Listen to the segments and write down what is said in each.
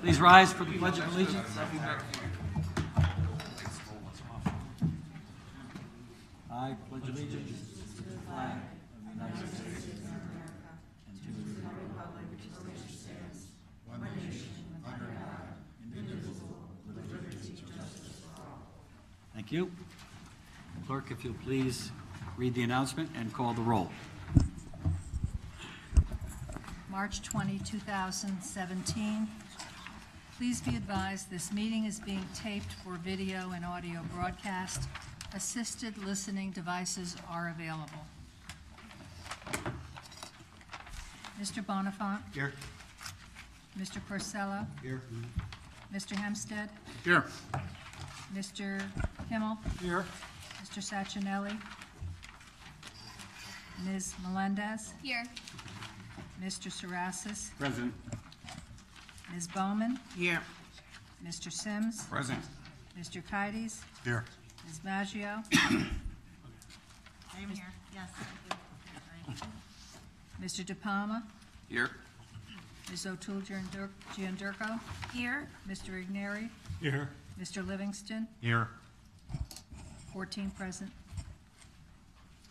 Please rise for the Pledge of Allegiance. I pledge allegiance to the flag of the United States of America and to the republic which stands one nation under God, indivisible, with liberty and justice for all. Thank you. Clerk, if you'll please read the announcement and call the roll. March 20, 2017. Please be advised this meeting is being taped for video and audio broadcast. Assisted listening devices are available. Mr. Bonifant. Here. Mr. Porcello. Here. Mr. Hempstead. Here. Mr. Kimmel. Here. Mr. Sachinelli. Ms. Melendez. Here. Mr. Sarasis. Present. Ms. Bowman. Here. Mr. Sims. Present. Mr. Kides. Here. Ms. Maggio. I'm here. Yes. Mr. De Palma. Here. Ms. O'Toole Gianderco. Here. Mr. Igneri. Here. Mr. Livingston. Here. 14 present,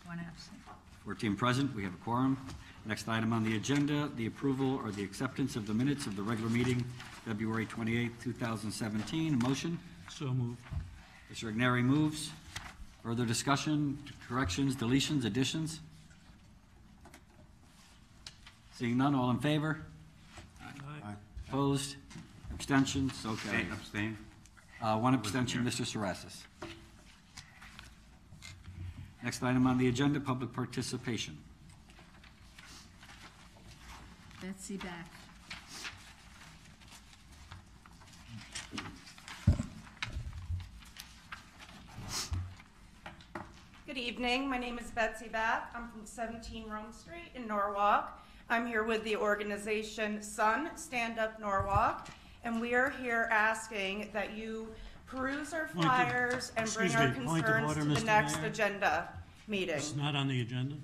1 absent. 14 present, we have a quorum. Next item on the agenda, the approval or the acceptance of the minutes of the regular meeting, February 28, 2017. A motion? So moved. Mr. Igneri moves. Further discussion, corrections, deletions, additions? Seeing none, all in favor? Aye. Opposed? Abstentions? Okay. Abstain. 1 abstention, Mr. Sarasis. Next item on the agenda, public participation. Betsy back. Good evening. My name is Betsy Bath. I'm from 17 Rome Street in Norwalk. I'm here with the organization Sun Stand Up Norwalk, and we are here asking that you peruse our flyers and bring our concerns to the next agenda meeting. It's not on the agenda?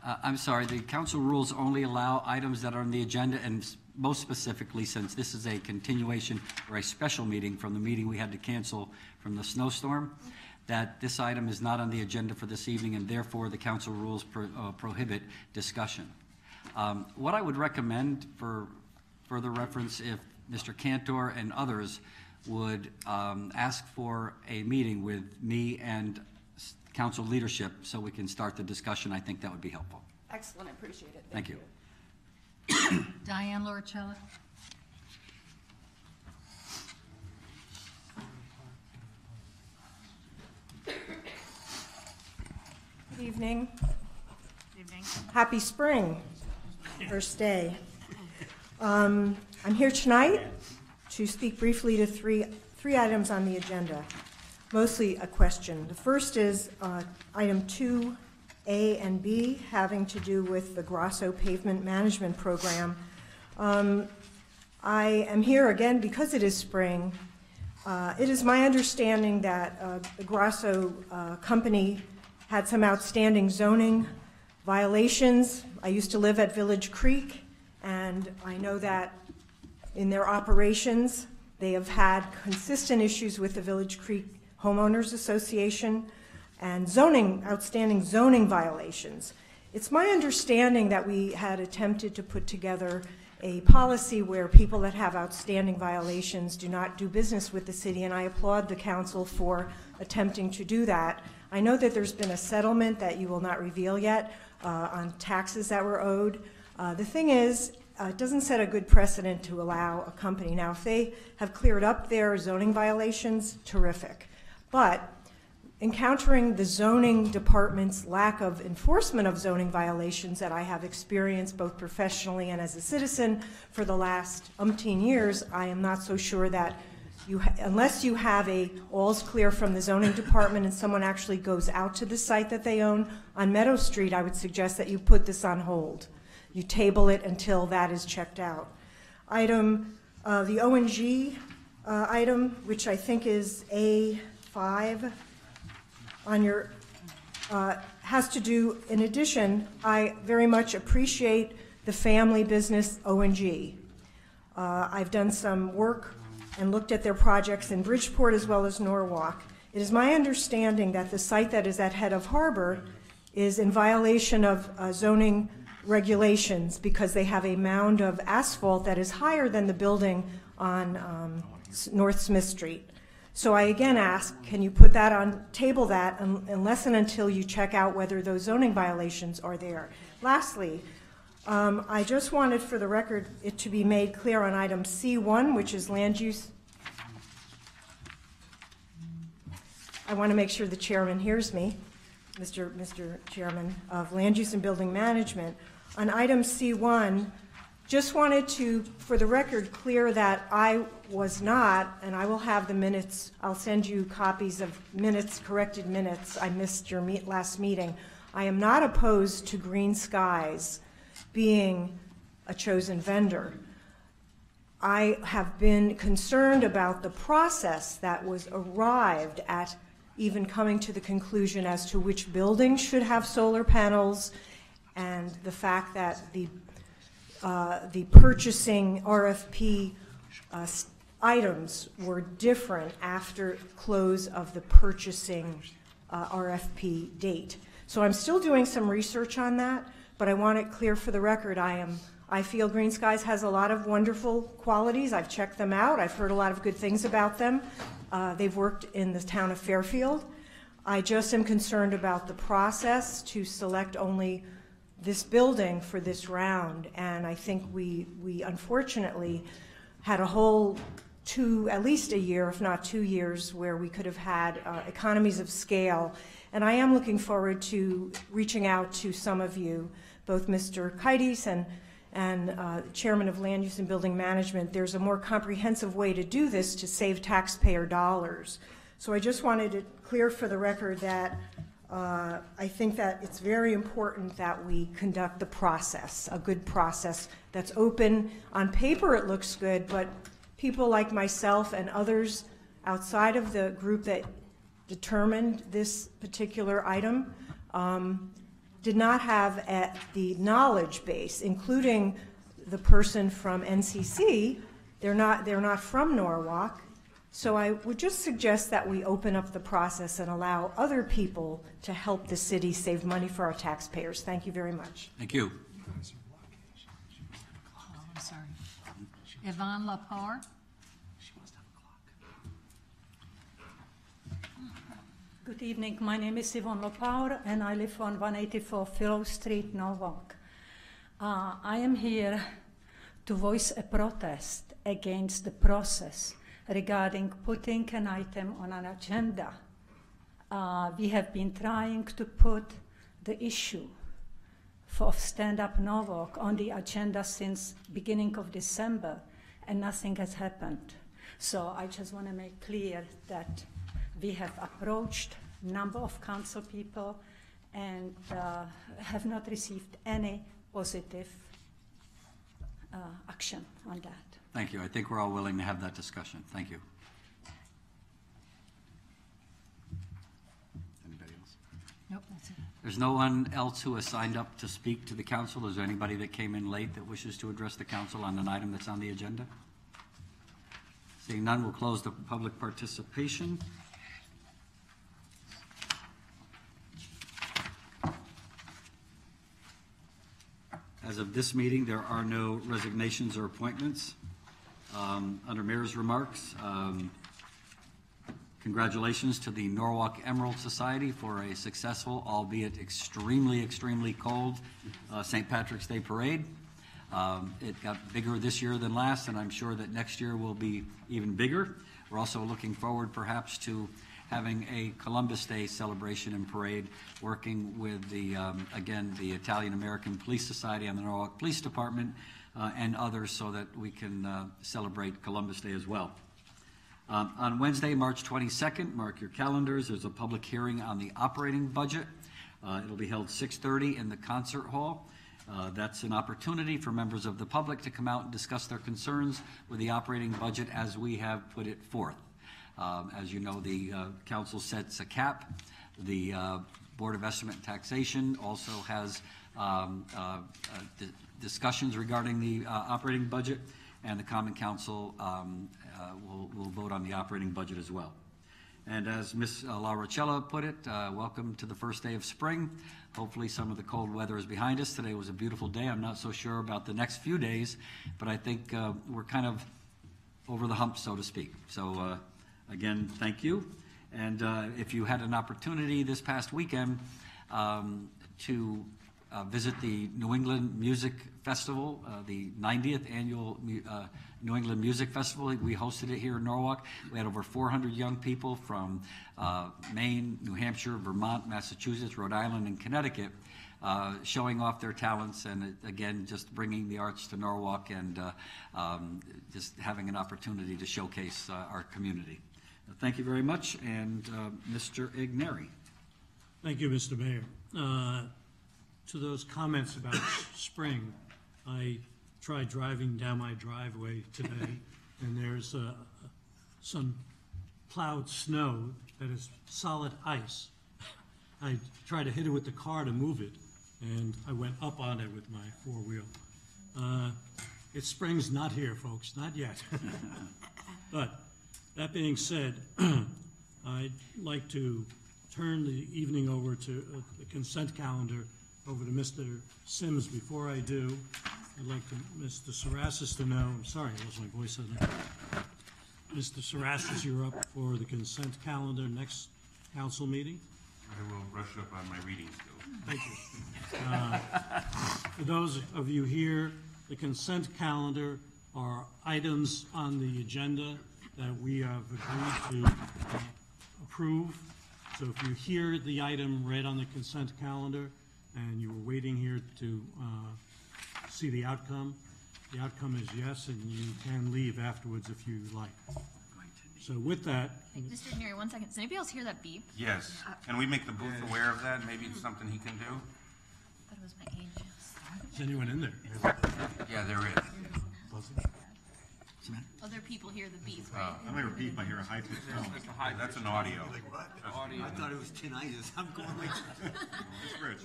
I'm sorry, the council rules only allow items that are on the agenda, and most specifically, since this is a continuation or a special meeting from the meeting we had to cancel from the snowstorm, that this item is not on the agenda for this evening, and therefore the council rules prohibit discussion. What I would recommend for further reference, if Mr. Cantor and others would ask for a meeting with me and council leadership so we can start the discussion, I think that would be helpful. Excellent. I appreciate it. Thank you. Diane Loricella. Good evening. Good evening. Happy spring, first day. I'm here tonight to speak briefly to three items on the agenda, mostly a question. The first is item 2A and B, having to do with the Grasso Pavement Management Program. I am here again because it is spring. It is my understanding that the Grasso company had some outstanding zoning violations. I used to live at Village Creek, and I know that in their operations, they have had consistent issues with the Village Creek Homeowners Association and outstanding zoning violations. It's my understanding that we had attempted to put together a policy where people that have outstanding violations do not do business with the city, and I applaud the council for attempting to do that. I know that there's been a settlement that you will not reveal yet on taxes that were owed. The thing is, it doesn't set a good precedent to allow a company. Now, if they have cleared up their zoning violations, terrific. But encountering the zoning department's lack of enforcement of zoning violations that I have experienced both professionally and as a citizen for the last umpteen years, I am not so sure that unless you have all's clear from the zoning department and someone actually goes out to the site that they own on Meadow Street, I would suggest that you put this on hold. You table it until that is checked out. Item, the O&G item, which I think is A5 on your, has to do, in addition, I very much appreciate the family business O&G. I've done some work and looked at their projects in Bridgeport as well as Norwalk. It is my understanding that the site that is at Head of Harbor is in violation of zoning regulations because they have a mound of asphalt that is higher than the building on North Smith Street. So I again ask, can you put that on, table that unless and until you check out whether those zoning violations are there. Lastly, I just wanted for the record it to be made clear on item C1, which is land use. I want to make sure the chairman hears me, Mr. Chairman of Land Use and Building Management. On item C1, just wanted to, for the record, clear that I was not, and I will have the minutes, I'll send you copies of minutes, corrected minutes. I missed your last meeting. I am not opposed to Green Skies being a chosen vendor. I have been concerned about the process that was arrived at, even coming to the conclusion as to which buildings should have solar panels, and the fact that the purchasing RFP items were different after close of the purchasing RFP date. So I'm still doing some research on that, but I want it clear for the record. I feel Green Skies has a lot of wonderful qualities. I've checked them out. I've heard a lot of good things about them. They've worked in the town of Fairfield. I just am concerned about the process to select only this building for this round, and I think we unfortunately had a whole at least a year, if not 2 years, where we could have had economies of scale. And I am looking forward to reaching out to some of you, both Mr. Kaitis and Chairman of Land Use and Building Management. There's a more comprehensive way to do this to save taxpayer dollars. So I just wanted it clear for the record that I think that it's very important that we conduct the process, a good process that's open. On paper it looks good, but people like myself and others outside of the group that determined this particular item did not have the knowledge base, including the person from NCC. They're not from Norwalk. So I would just suggest that we open up the process and allow other people to help the city save money for our taxpayers. Thank you very much. Thank you. Oh, I'm sorry. Yvonne Lepar. Good evening. My name is Yvonne Lepar, and I live on 184 Philo Street, Norwalk. I am here to voice a protest against the process regarding putting an item on an agenda. We have been trying to put the issue of Stand Up Norwalk on the agenda since beginning of December, and nothing has happened. So I just want to make clear that we have approached a number of council people and have not received any positive action on that. Thank you. I think we're all willing to have that discussion. Thank you. Anybody else? Nope, that's it. There's no one else who has signed up to speak to the council. Is there anybody that came in late that wishes to address the council on an item that's on the agenda? Seeing none, we'll close the public participation. As of this meeting, there are no resignations or appointments. Under Mayor's remarks, congratulations to the Norwalk Emerald Society for a successful, albeit extremely, extremely cold, St. Patrick's Day Parade. It got bigger this year than last, and I'm sure that next year will be even bigger. We're also looking forward perhaps to having a Columbus Day celebration and parade, working with the, again, the Italian-American Police Society and the Norwalk Police Department and others so that we can celebrate Columbus Day as well. On Wednesday, March 22nd, mark your calendars, there's a public hearing on the operating budget. It'll be held 6:30 in the concert hall. That's an opportunity for members of the public to come out and discuss their concerns with the operating budget as we have put it forth. As you know, the council sets a cap. The Board of Estimate and Taxation also has discussions regarding the operating budget. and the Common Council will vote on the operating budget as well. And as Ms. La Rochella put it, welcome to the first day of spring. Hopefully some of the cold weather is behind us. Today was a beautiful day. I'm not so sure about the next few days, but I think we're kind of over the hump, so to speak. So again, thank you. And if you had an opportunity this past weekend to visit the New England Music Festival, the 90th annual New England Music Festival. We hosted it here in Norwalk. We had over 400 young people from Maine, New Hampshire, Vermont, Massachusetts, Rhode Island, and Connecticut showing off their talents and, again, just bringing the arts to Norwalk and just having an opportunity to showcase our community. Thank you very much, and Mr. Igneri. Thank you, Mr. Mayor. To those comments about spring, I tried driving down my driveway today, and there's some plowed snow that is solid ice. I tried to hit it with the car to move it, and I went up on it with my four-wheel. Spring's not here, folks, not yet. But that being said, I'd like to turn the evening over to the consent calendar over to Mr. Sims. Before I do, I'd like to, Mr. Sarasis to know, I'm sorry, I lost my voice on that. Mr. Sarasis, you're up for the consent calendar next council meeting. I will brush up on my reading skills. Thank you. For those of you here, the consent calendar are items on the agenda that we have agreed to approve. So if you hear the item read on the consent calendar and you were waiting here to see the outcome is yes, and you can leave afterwards if you like. So with that, Hey, Mr. Igneri, 1 second. Does anybody else hear that beep? Yes. Can we make the booth aware of that? Maybe it's something he can do? I thought it was my angels. is anyone in there? Yeah, there is. Other people hear the beep, right? I'm gonna repeat my hear a high-pitched tone. That's an audio. I thought it was tinnitus. I'm going like. It's Rich.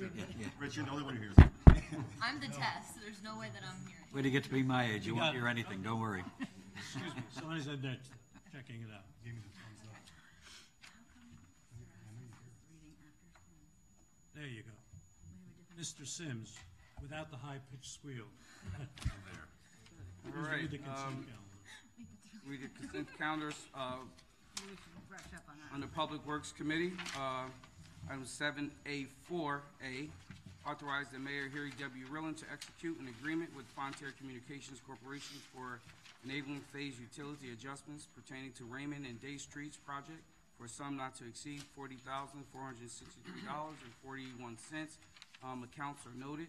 Rich, you're the only one who hears it. I'm the test, so there's no way that I'm hearing. Way to get to be my age. You You won't got it. hear anything, don't worry. Excuse me, somebody's in there checking it out. Give me the thumbs up. There you go. Mr. Sims, without the high-pitched squeal. All Please right, read the consent calendar. read the consent calendars, on the Public Works Committee, item 7A4A, authorize the Mayor Harry W. Rillen to execute an agreement with Fontaine Communications Corporation for enabling phase utility adjustments pertaining to Raymond and Day Streets project for a sum not to exceed $40,463.41. Accounts are noted.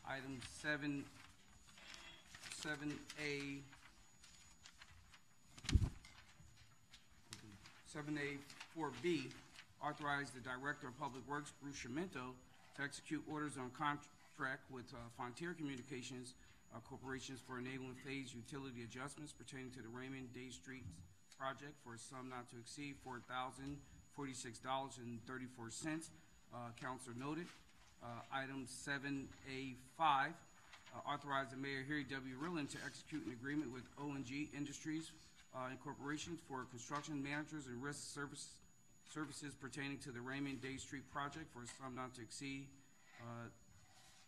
Item 7A4B, authorize the Director of Public Works, Bruce Schimento, to execute orders on contract with Frontier Communications Corporations for enabling phase utility adjustments pertaining to the Raymond Day Street project for a sum not to exceed $4,046.34. Accounts are noted. Item 7A5, authorize the Mayor Harry W. Rillen to execute an agreement with O&G Industries Incorporation for construction managers and risk services pertaining to the Raymond Day Street project for a sum not to exceed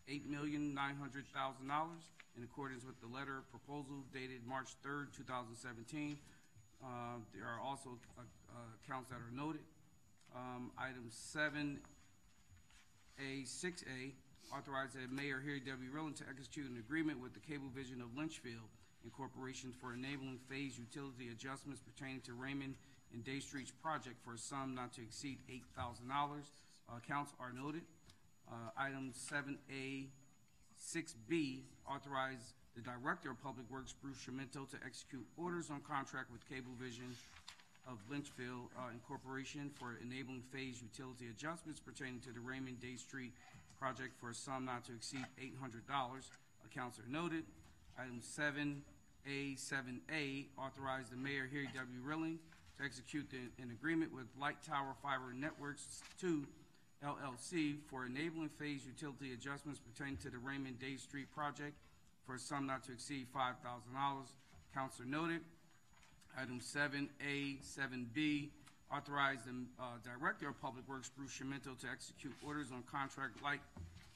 $8,900,000 in accordance with the letter of proposal dated March 3rd, 2017. There are also accounts that are noted. Item 7A6A, authorize the Mayor Harry W. Rillen to execute an agreement with the Cablevision of Lynchfield Incorporation for enabling phase utility adjustments pertaining to Raymond and Day Street's project for a sum not to exceed $8,000. Accounts are noted. Item 7A6B, authorize the Director of Public Works, Bruce Schimento, to execute orders on contract with Cablevision of Lynchfield Incorporation for enabling phase utility adjustments pertaining to the Raymond Day Street project for a sum not to exceed $800. Accounts are noted. Item 7A7A, authorize the Mayor Harry W. Rillen to execute an agreement with Light Tower Fiber Networks 2 LLC for enabling phase utility adjustments pertaining to the Raymond Day Street project for a sum not to exceed $5,000. Counselor noted. Item 7A, 7B, authorize the Director of Public Works, Bruce Schimento, to execute orders on contract Light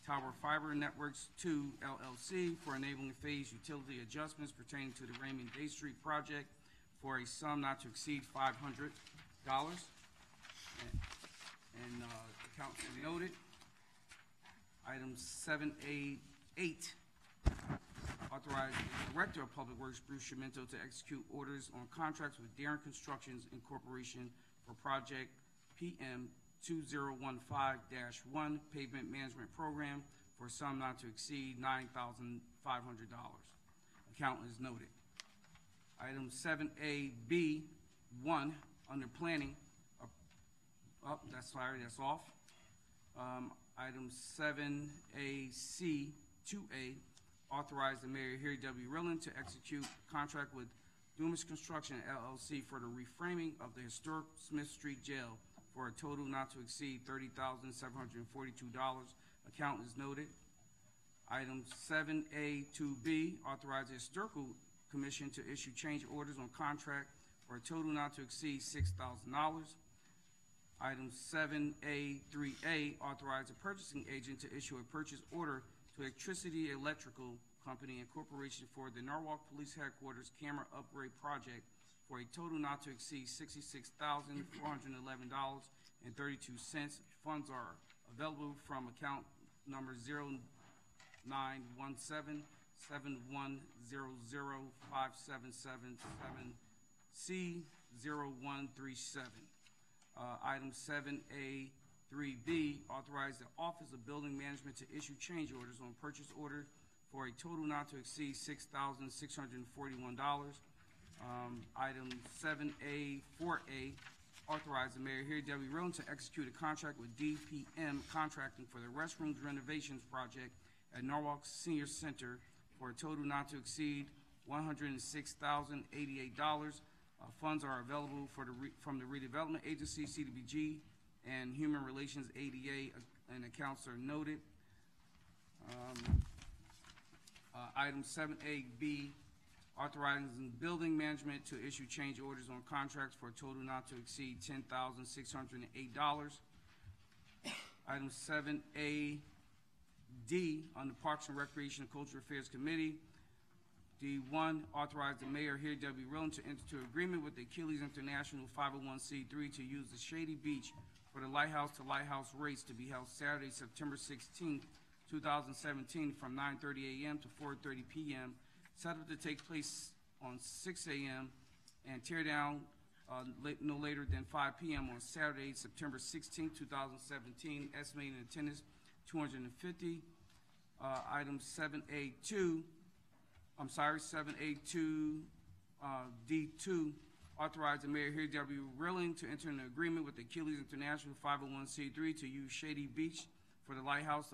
Tower Fiber Networks 2 LLC for enabling phase utility adjustments pertaining to the Raymond Day Street project for a sum not to exceed $500. And the council noted. Item 7A, 8, authorize the Director of Public Works, Bruce Schimento, to execute orders on contracts with Darren Constructions Incorporation for project PM 2015-1 pavement management program for a sum not to exceed $9,500. Account is noted. Item 7A, B1, under planning, that's off. Item 7AC, 2A, authorize the mayor, Harry W. Rillen, to execute a contract with Dumas Construction LLC for the reframing of the historic Smith Street Jail for a total not to exceed $30,742. Account is noted. Item 7A, 2B, authorize the Historical Commission to issue change orders on contract for a total not to exceed $6,000. Item 7A, 3A, authorize a purchasing agent to issue a purchase order to Electricity Electrical Company Incorporation for the Norwalk Police Headquarters Camera Upgrade Project for a total not to exceed $66,411.32. Funds are available from account number 0917-100-577-C0137. Item 7A, 3B, authorize the Office of Building Management to issue change orders on purchase order for a total not to exceed $6,641. Item 7A, 4A, authorize the mayor, Harry W. Rillen, to execute a contract with DPM Contracting for the restrooms renovations project at Norwalk Senior Center for a total not to exceed $106,088. Funds are available from the Redevelopment Agency, CDBG, and Human Relations, ADA, and accounts are noted. Item 7A-B, authorizing building management to issue change orders on contracts for a total not to exceed $10,608. Item 7A-D, on the Parks and Recreation and Cultural Affairs Committee. D1, authorize the mayor, Harry W. Rillen, to enter into agreement with the Achilles International 501c3 to use the Shady Beach for the Lighthouse to Lighthouse race to be held Saturday, September 16th, 2017, from 9:30 a.m. to 4:30 p.m., set up to take place on 6 a.m. and tear down no later than 5 p.m. on Saturday, September 16th, 2017, estimated attendance 250. Item 7A2, 7A2, D2, authorize the mayor, Harry W. Rillen, to enter an agreement with the Achilles International 501c3 to use Shady Beach for the Lighthouse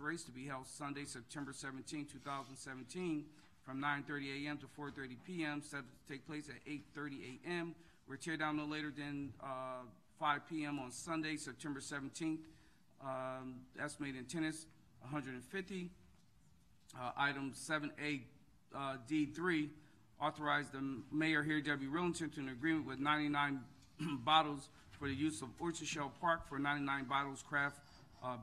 race to be held Sunday, September 17, 2017, from 9:30 a.m. to 4:30 p.m., set to take place at 8:30 a.m. We're tear down no later than 5 p.m. on Sunday, September 17th. Estimated attendance 150. Item 7A, D3, authorize the mayor, Harry W. Rillen, to enter an agreement with 99 Bottles for the use of Orchard Shell Park for 99 Bottles Craft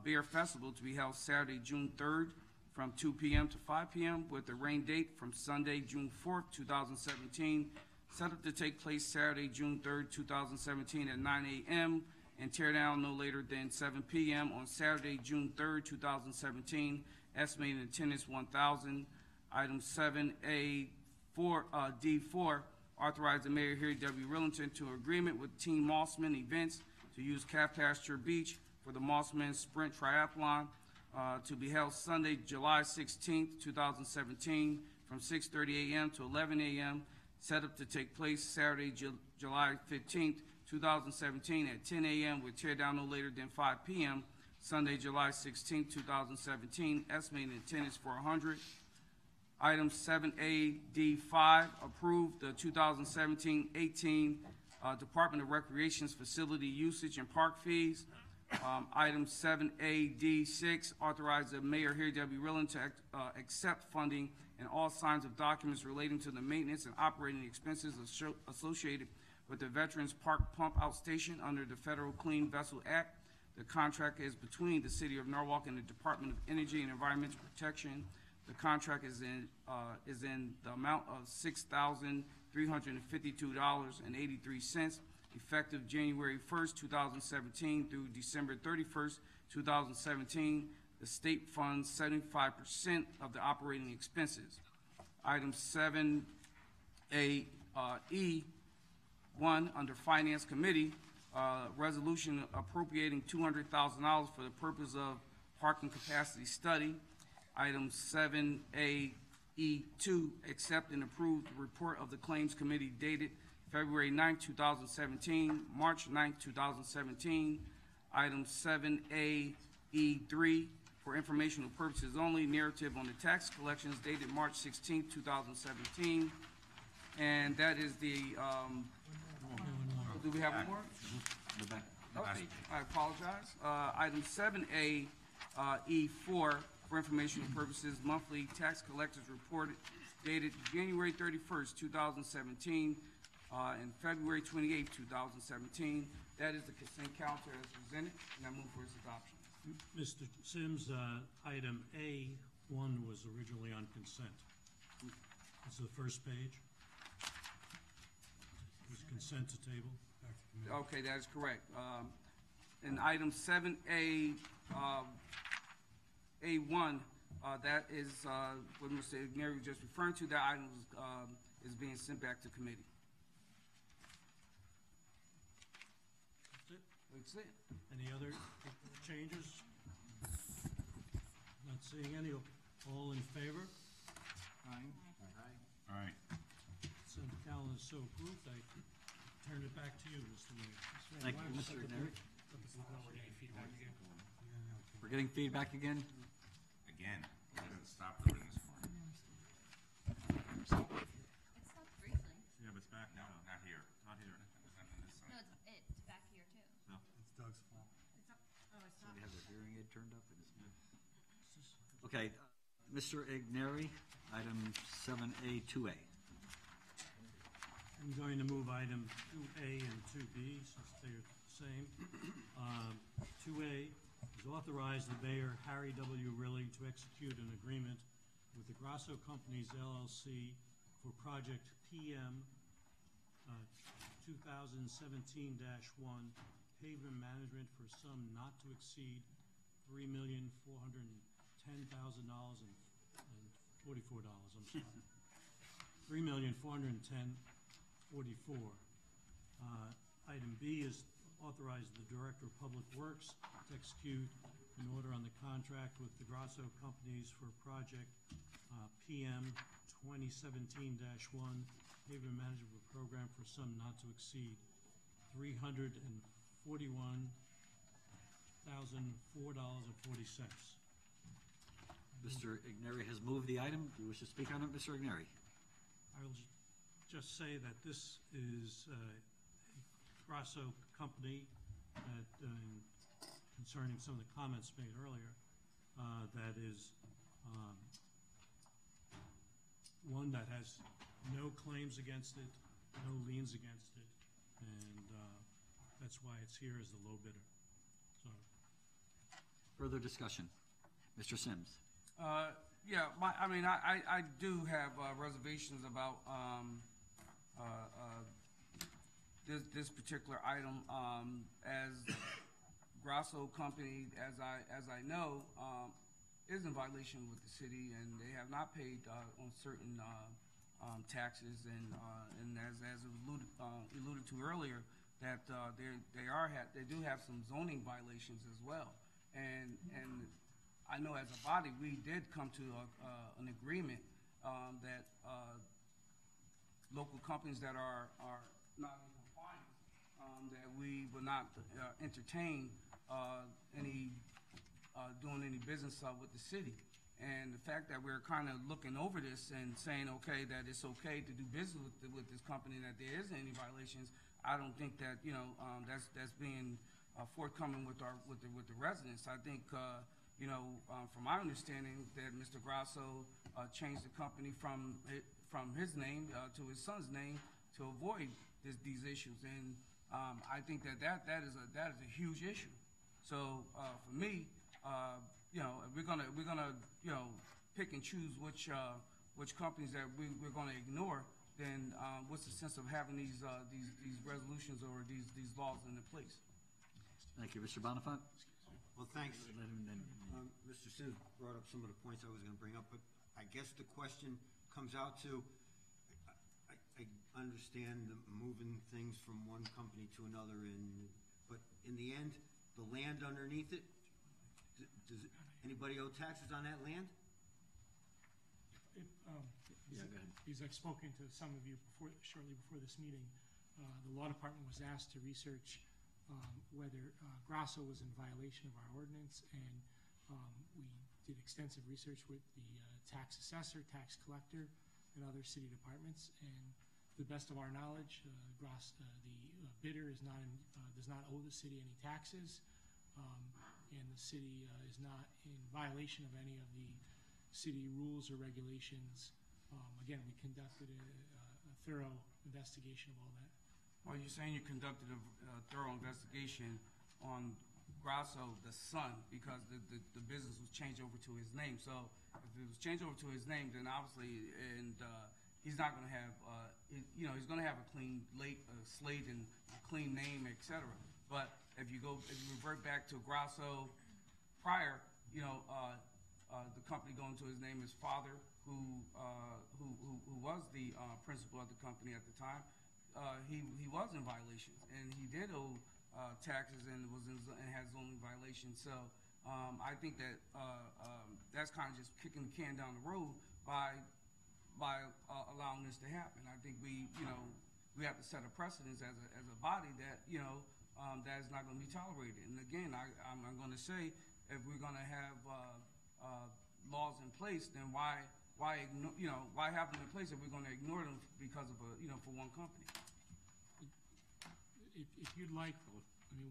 Beer Festival to be held Saturday, June 3rd from 2 p.m. to 5 p.m. with the rain date from Sunday, June 4th, 2017, set up to take place Saturday, June 3rd, 2017 at 9 a.m. and tear down no later than 7 p.m. on Saturday, June 3rd, 2017, estimated attendance 1,000. Item 7A, D4, authorize the mayor, Harry W. Rillen, to enter an agreement with Team Mossman Events to use Calf Pasture Beach for the Mossman Sprint Triathlon to be held Sunday, July 16th, 2017, from 6:30 a.m. to 11 a.m., set up to take place Saturday, July 15th, 2017, at 10 a.m. with tear down no later than 5 p.m., Sunday, July 16th, 2017, estimated attendance for 100. Item 7A, D5, approve the 2017-18 Department of Recreation's facility usage and park fees. Item 7A-D6, authorize the mayor, Harry W. Rillen, to accept funding and all signs of documents relating to the maintenance and operating expenses associated with the Veterans Park Pump Out Station under the Federal Clean Vessel Act. The contract is between the City of Norwalk and the Department of Energy and Environmental Protection. The contract is in the amount of $6,352.83, effective January 1st, 2017 through December 31st, 2017. The state funds 75% of the operating expenses. Item 7A E1 under Finance Committee, resolution appropriating $200,000 for the purpose of parking capacity study. Item 7A E2, accept and approve the report of the Claims Committee dated February 9, 2017, March 9, 2017. Item 7A E3, for informational purposes only, narrative on the tax collections dated March 16, 2017. And that is the, do we have one more? The back Oh, page. I apologize. Item 7A E4, for informational purposes, monthly tax collectors report dated January 31st, 2017, and February 28th, 2017. That is the consent calendar as presented, and I move for its adoption. Mr. Sims, item A1 was originally on consent. It's the first page. It was consent to table. Okay, that is correct. And item 7A, A1, that is what Mr. Igneri was just referring to. That item is being sent back to committee. That's it. That's it. Any other changes? Not seeing any. All in favor? All right. Consent calendar is so approved. I turn it back to you, Mr. Mayor. Thank you, Mr. Igneri. We're getting feedback again? Again, it doesn't stop doing this for me. It stopped briefly. Yeah, but it's back No, now. not here. Not here. No, it's back here too. No. It's Doug's fault. So they have their hearing aid turned up? Okay, Mr. Igneri, item 7A2A. I'm going to move item 2A and 2B since they're the same. 2A is authorize the mayor, Harry W. Rilling, to execute an agreement with the Grasso Companies LLC for project PM 2017-1 pavement management for sum not to exceed $3,410,044. I'm sorry. $3,410,044. Item B is authorize the Director of Public Works to execute an order on the contract with the Grasso Companies for project PM 2017-1 pavement management program for sum not to exceed $341,004.40. Mr. Igneri has moved the item. Do you wish to speak on it, Mr. Igneri? I will just say that this is a Grasso company that, concerning some of the comments made earlier, that is one that has no claims against it, no liens against it, and that's why it's here as the low bidder. So, Further discussion. Mr. Sims? Yeah, I do have reservations about this particular item. As Grasso Company, as I know, is in violation with the city, and they have not paid on certain taxes, and as alluded to earlier, that they do have some zoning violations as well, and I know as a body we did come to an agreement that local companies that are not in compliance, that we will not entertain doing any business with the city. And the fact that we're kind of looking over this and saying, okay, that it's okay to do business with this company, that there isn't any violations, I don't think that, that's being forthcoming with the residents. I think, from my understanding, that Mr. Grasso changed the company from his name to his son's name to avoid these issues, and I think that is a huge issue. So for me, if we're gonna pick and choose which companies that we're gonna ignore, then what's the sense of having these resolutions or these laws in place? Thank you. Mr. Bonifant? Well, thanks. Mr. Sims brought up some of the points I was gonna bring up, but I guess the question comes out to, I understand the moving things from one company to another, but in the end, the land underneath it, does anybody owe taxes on that land? Yeah, go ahead. Because I've spoken to some of you shortly before this meeting, the law department was asked to research whether Grasso was in violation of our ordinance, and we did extensive research with the tax assessor, tax collector, and other city departments, and to the best of our knowledge, the bidder does not owe the city any taxes, and the city is not in violation of any of the city rules or regulations. Again, we conducted a thorough investigation of all that. Well, you're saying you conducted a thorough investigation on Grasso, the son, because the business was changed over to his name. So if it was changed over to his name, then obviously, and he's not going to have, he's going to have a clean slate and a clean name, etc. But if you revert back to Grasso prior, the company going to his name, his father, who was the principal of the company at the time, he was in violation, and he did owe taxes and has his own violations. So I think that that's kind of just kicking the can down the road by allowing this to happen. I think we have to set a precedence as a body that that is not going to be tolerated. And again, I'm going to say, if we're going to have laws in place, then why have them in place if we're going to ignore them because of for one company? If you'd like,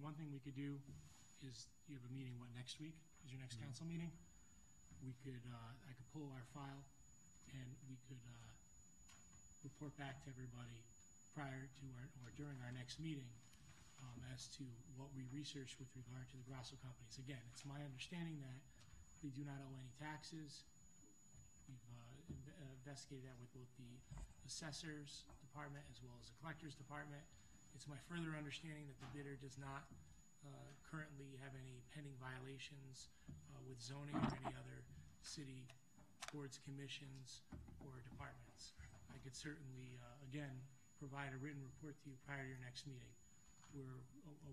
one thing we could do is, you have a meeting, next week is your next council meeting? I could pull our file, and we could report back to everybody prior to or during our next meeting as to what we researched with regard to the Grasso companies. Again, it's my understanding that they do not owe any taxes. We've investigated that with both the assessors department as well as the collectors department. It's my further understanding that the bidder does not currently have any pending violations with zoning or any other city boards, commissions, or departments. I could certainly, again, provide a written report to you prior to your next meeting. We're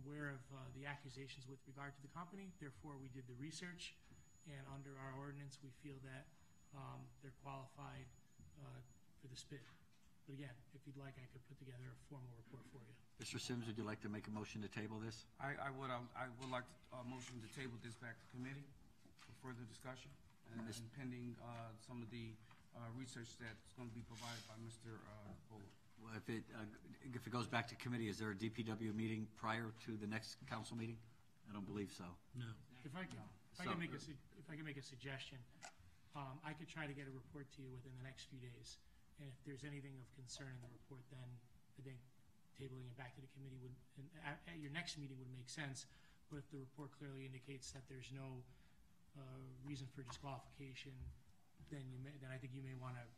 aware of the accusations with regard to the company, therefore we did the research, and under our ordinance we feel that they're qualified for this bid. But again, if you'd like, I could put together a formal report for you. Mr. Sims, would you like to make a motion to table this? I would like a motion to table this back to committee for further discussion and pending some of the research that's going to be provided by Mr. Bowler. Well, if it goes back to committee, is there a DPW meeting prior to the next council meeting? I don't believe so. No. If I can make a suggestion, I could try to get a report to you within the next few days. And if there's anything of concern in the report, then I think tabling it back to the committee at your next meeting would make sense. But if the report clearly indicates that there's no reason for disqualification, then I think you may want to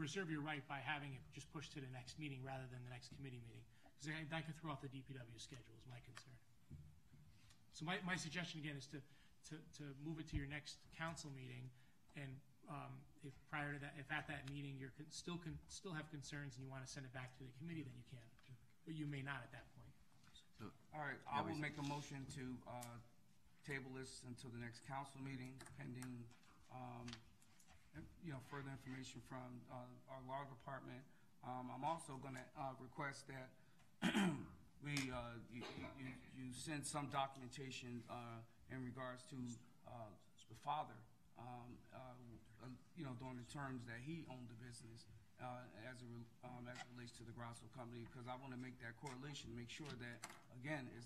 reserve your right by having it just pushed to the next meeting rather than the next committee meeting. Because that could throw off the DPW schedule is my concern. So my suggestion again is to move it to your next council meeting, and if prior to that, if at that meeting you're still have concerns and you want to send it back to the committee, then you can, but you may not at that point. So, all right, I will make a motion to table this until the next council meeting, pending further information from our law department. I'm also going to request that you send some documentation in regards to the father, during the terms that he owned the business, as it relates to the Grasso company, because I want to make that correlation, make sure that, again, the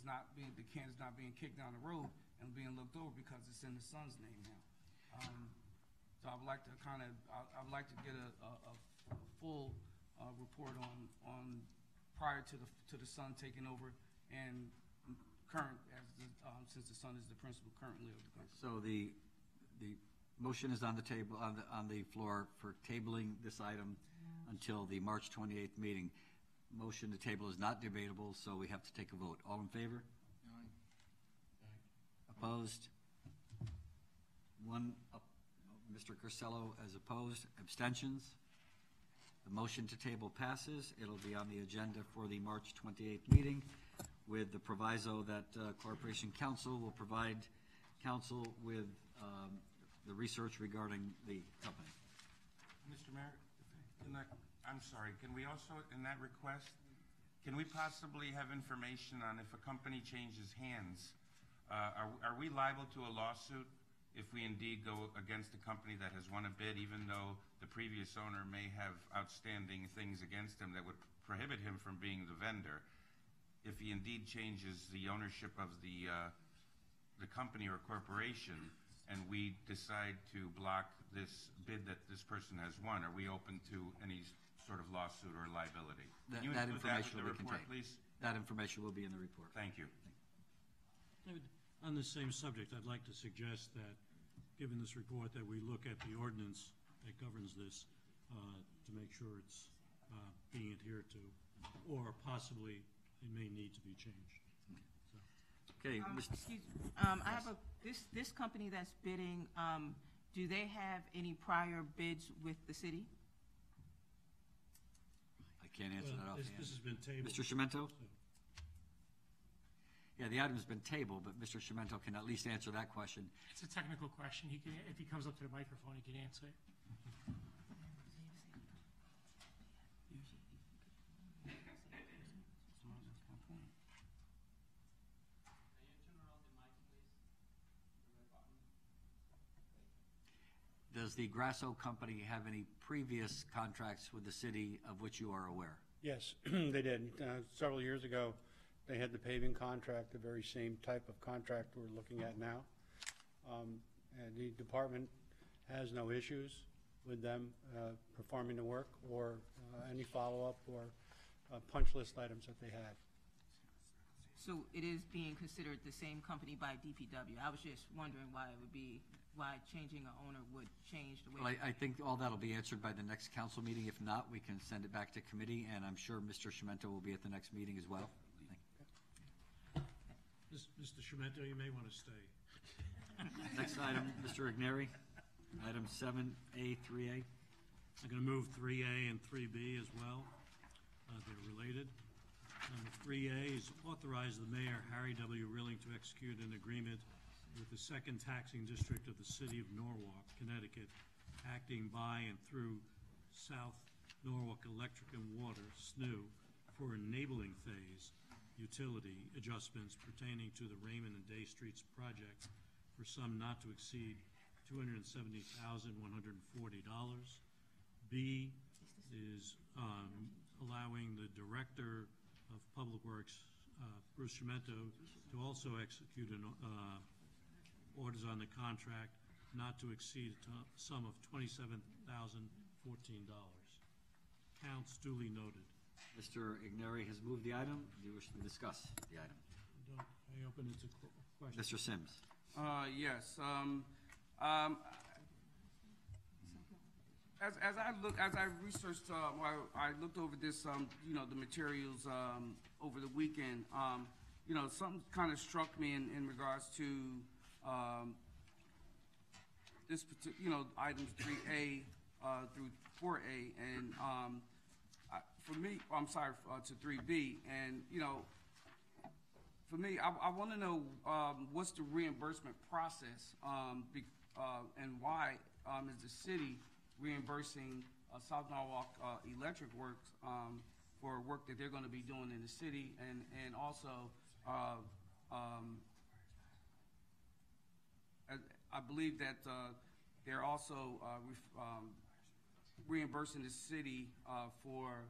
can is not being kicked down the road and being looked over because it's in the son's name now. So I would like to I would like to get a full report on prior to the son taking over and current, since the son is the principal currently of the company. So the motion is on the table, on the floor for tabling this item until the March 28th meeting. Motion to table is not debatable, so we have to take a vote. All in favor? Opposed? One, Mr. Carcello as opposed. Abstentions? The motion to table passes. It'll be on the agenda for the March 28th meeting with the proviso that Corporation Counsel will provide counsel with the research regarding the company. Mr. Mayor, I'm sorry, can we also, in that request, can we possibly have information on if a company changes hands, are we liable to a lawsuit if we indeed go against a company that has won a bid, even though the previous owner may have outstanding things against him that would prohibit him from being the vendor? If he indeed changes the ownership of the company or corporation, and we decide to block this bid that this person has won, are we open to any sort of lawsuit or liability? Can you include that with the report, please? That information will be in the report. Thank you. On the same subject, I'd like to suggest that, given this report, that we look at the ordinance that governs this to make sure it's being adhered to, or possibly it may need to be changed. So. Okay, Excuse me. I have this company that's bidding, do they have any prior bids with the city? I can't answer that offhand. This has been tabled. Mr. Sciamento? Yeah, the item's been tabled, but Mr. Sciamento can at least answer that question. It's a technical question. He can, if he comes up to the microphone, he can answer it. Does the Grasso company have any previous contracts with the city of which you are aware? Yes, they did. Several years ago, they had the paving contract, the very same type of contract we're looking at now. And the department has no issues with them performing the work or any follow-up or punch list items that they had. So it is being considered the same company by DPW. I was just wondering why changing an owner would change the way. Well, I think all that'll be answered by the next council meeting. If not, we can send it back to committee, and I'm sure Mr. Sciamento will be at the next meeting as well. Mr. Sciamento, you may want to stay. Next item, Mr. Igneri, item 7A, 3A. I'm going to move 3A and 3B as well. They're related. Number 3A is authorize the mayor, Harry W. Rilling, to execute an agreement with the second taxing district of the city of Norwalk, Connecticut, acting by and through South Norwalk Electric and Water, SNU, for enabling phase utility adjustments pertaining to the Raymond and Day Streets project for sum not to exceed $270,140. B is allowing the Director of Public Works, Bruce Sciamento, to also execute orders on the contract not to exceed a sum of $27,014. Counts duly noted. Mr. Igneri has moved the item. Do you wish to discuss the item? I open it to questions. Mr. Sims. Yes. As I researched, I looked over this, the materials over the weekend. Something kind of struck me in regards to this particular, items 3A through 4A, and for me, I'm sorry, to 3B, and for me, I want to know what's the reimbursement process, and why is the city reimbursing South Norwalk Electric Works for work that they're going to be doing in the city, and also I believe that they're also reimbursing the city or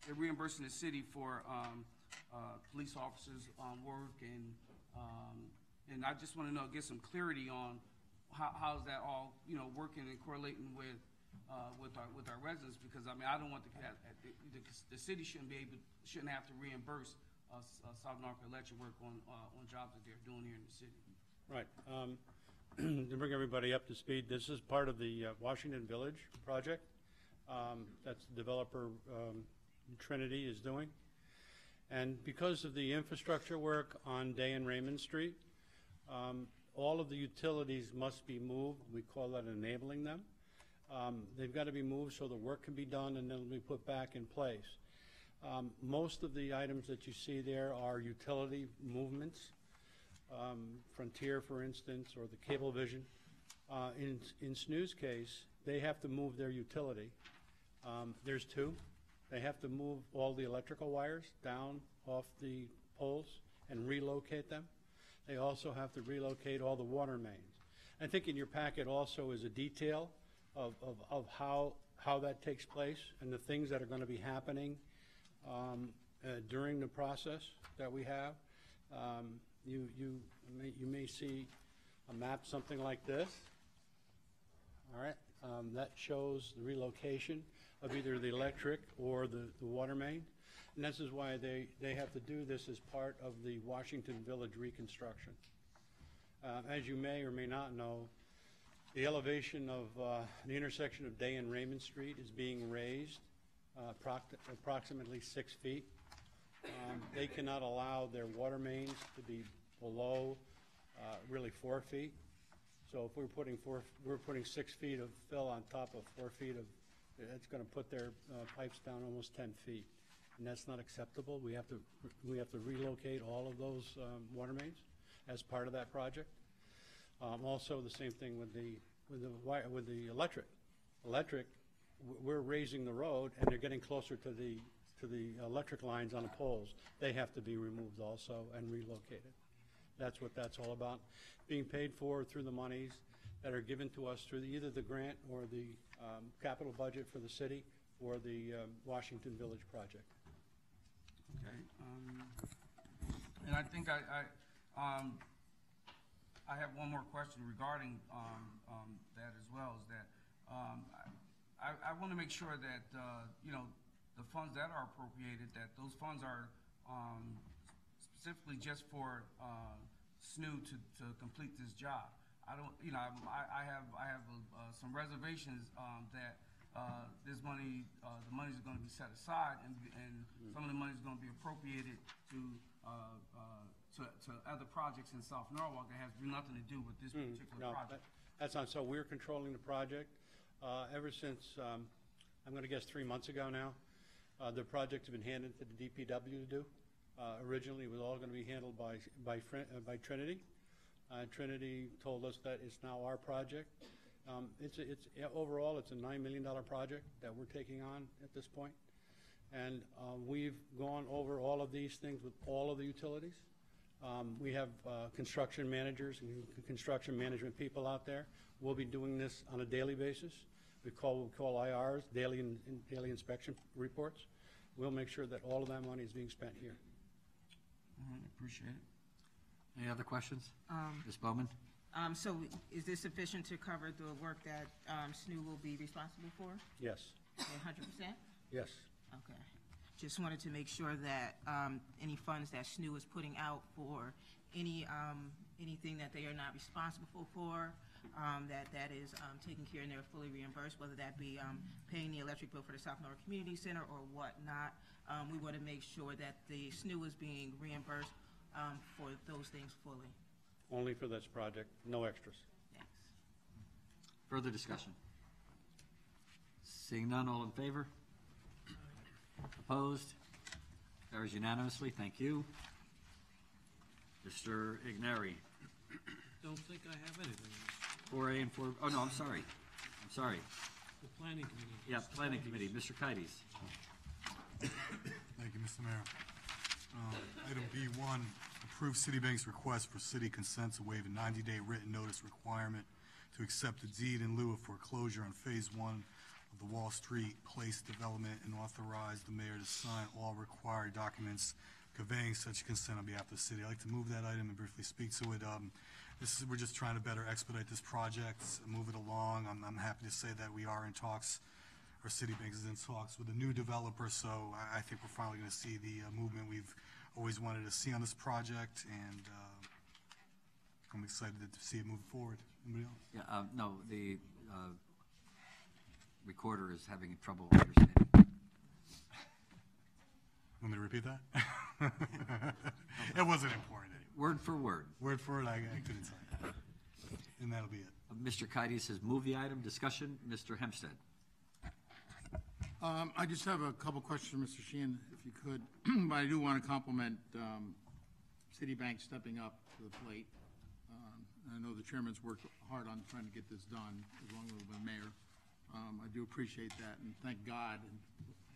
they're reimbursing the city for police officers' work, and I just want to get some clarity on how's that all working and correlating with our residents, because I mean I don't want the city shouldn't have to reimburse South Norfolk Electric work on jobs that they're doing here in the city. Right. To bring everybody up to speed, this is part of the Washington Village project that the developer Trinity is doing. And because of the infrastructure work on Day and Raymond Street, all of the utilities must be moved. We call that enabling them. They've got to be moved so the work can be done and then it'll be put back in place. Most of the items that you see there are utility movements. Frontier, for instance, or the Cablevision. In SNU's case, they have to move their utility. There's two. They have to move all the electrical wires down off the poles and relocate them. They also have to relocate all the water mains. I think in your packet also is a detail of how that takes place and the things that are going to be happening during the process that we have. You may see a map something like this. All right, that shows the relocation of either the electric or the water main. And this is why they have to do this as part of the Washington Village reconstruction. As you may or may not know, the elevation of the intersection of Day and Raymond Street is being raised approximately 6 feet. They cannot allow their water mains to be below really 4 feet. So if we're putting 6 feet of fill on top of 4 feet of, it's going to put their pipes down almost 10 feet, and that's not acceptable. We have to relocate all of those water mains as part of that project. Also, the same thing with the electric. Electric, we're raising the road, and they're getting closer to the electric lines on the poles. They have to be removed also and relocated. That's what that's all about. Being paid for through the monies that are given to us through either the grant or the capital budget for the city or the Washington Village project. Okay. And I think I have one more question regarding that as well. Is that I want to make sure that the funds that are appropriated, that those funds are specifically just for SNU to complete this job. I don't, I have some reservations that this money, the money is going to be set aside, and some of the money is going to be appropriated to other projects in South Norwalk that has nothing to do with this particular project. That's not so. We're controlling the project ever since I'm going to guess 3 months ago now. The project has been handed to the DPW to do. Originally, it was all going to be handled by Trinity. Trinity told us that it's now our project. Overall, it's a $9 million project that we're taking on at this point. And we've gone over all of these things with all of the utilities. We have construction managers and construction management people out there. We'll be doing this on a daily basis. We call IRs, daily inspection reports. We'll make sure that all of that money is being spent here. All right, appreciate it. Any other questions? Ms. Bowman? So is this sufficient to cover the work that SNU will be responsible for? Yes. 100%? Yes. Okay. Just wanted to make sure that any funds that SNU is putting out for anything that they are not responsible for, that is taken care and they're fully reimbursed, whether that be paying the electric bill for the South Norwalk Community Center or whatnot. We want to make sure that the SNU is being reimbursed for those things fully. Only for this project, no extras. Thanks. Further discussion? Seeing none, all in favor? Opposed? Carries unanimously. Thank you. Mr. Igneri. Don't think I have anything. 4A and 4, oh no, I'm sorry. The planning committee. Yeah, planning committee, Mr. Kites. Thank you, Mr. Mayor. Item B1, approve Citibank's request for city consent to waive a 90-day written notice requirement to accept a deed in lieu of foreclosure on Phase 1 of the Wall Street Place development and authorize the mayor to sign all required documents conveying such consent on behalf of the city. I'd like to move that item and briefly speak to it. We're just trying to better expedite this project, move it along. I'm happy to say that we are in talks, our Citibank is in talks with a new developer, so I think we're finally going to see the movement we've always wanted to see on this project, and I'm excited to see it move forward. Anybody else? Yeah, no, the recorder is having trouble understanding. Want me to repeat that? It wasn't important anyway. Word for word. Word for word, I couldn't say. And that'll be it. Mr. Kides has moved the item. Discussion, Mr. Hempstead. I just have a couple questions, Mr. Sheehan, if you could. But I do want to compliment Citibank stepping up to the plate. I know the chairman's worked hard on trying to get this done, along with the mayor. I do appreciate that, and thank God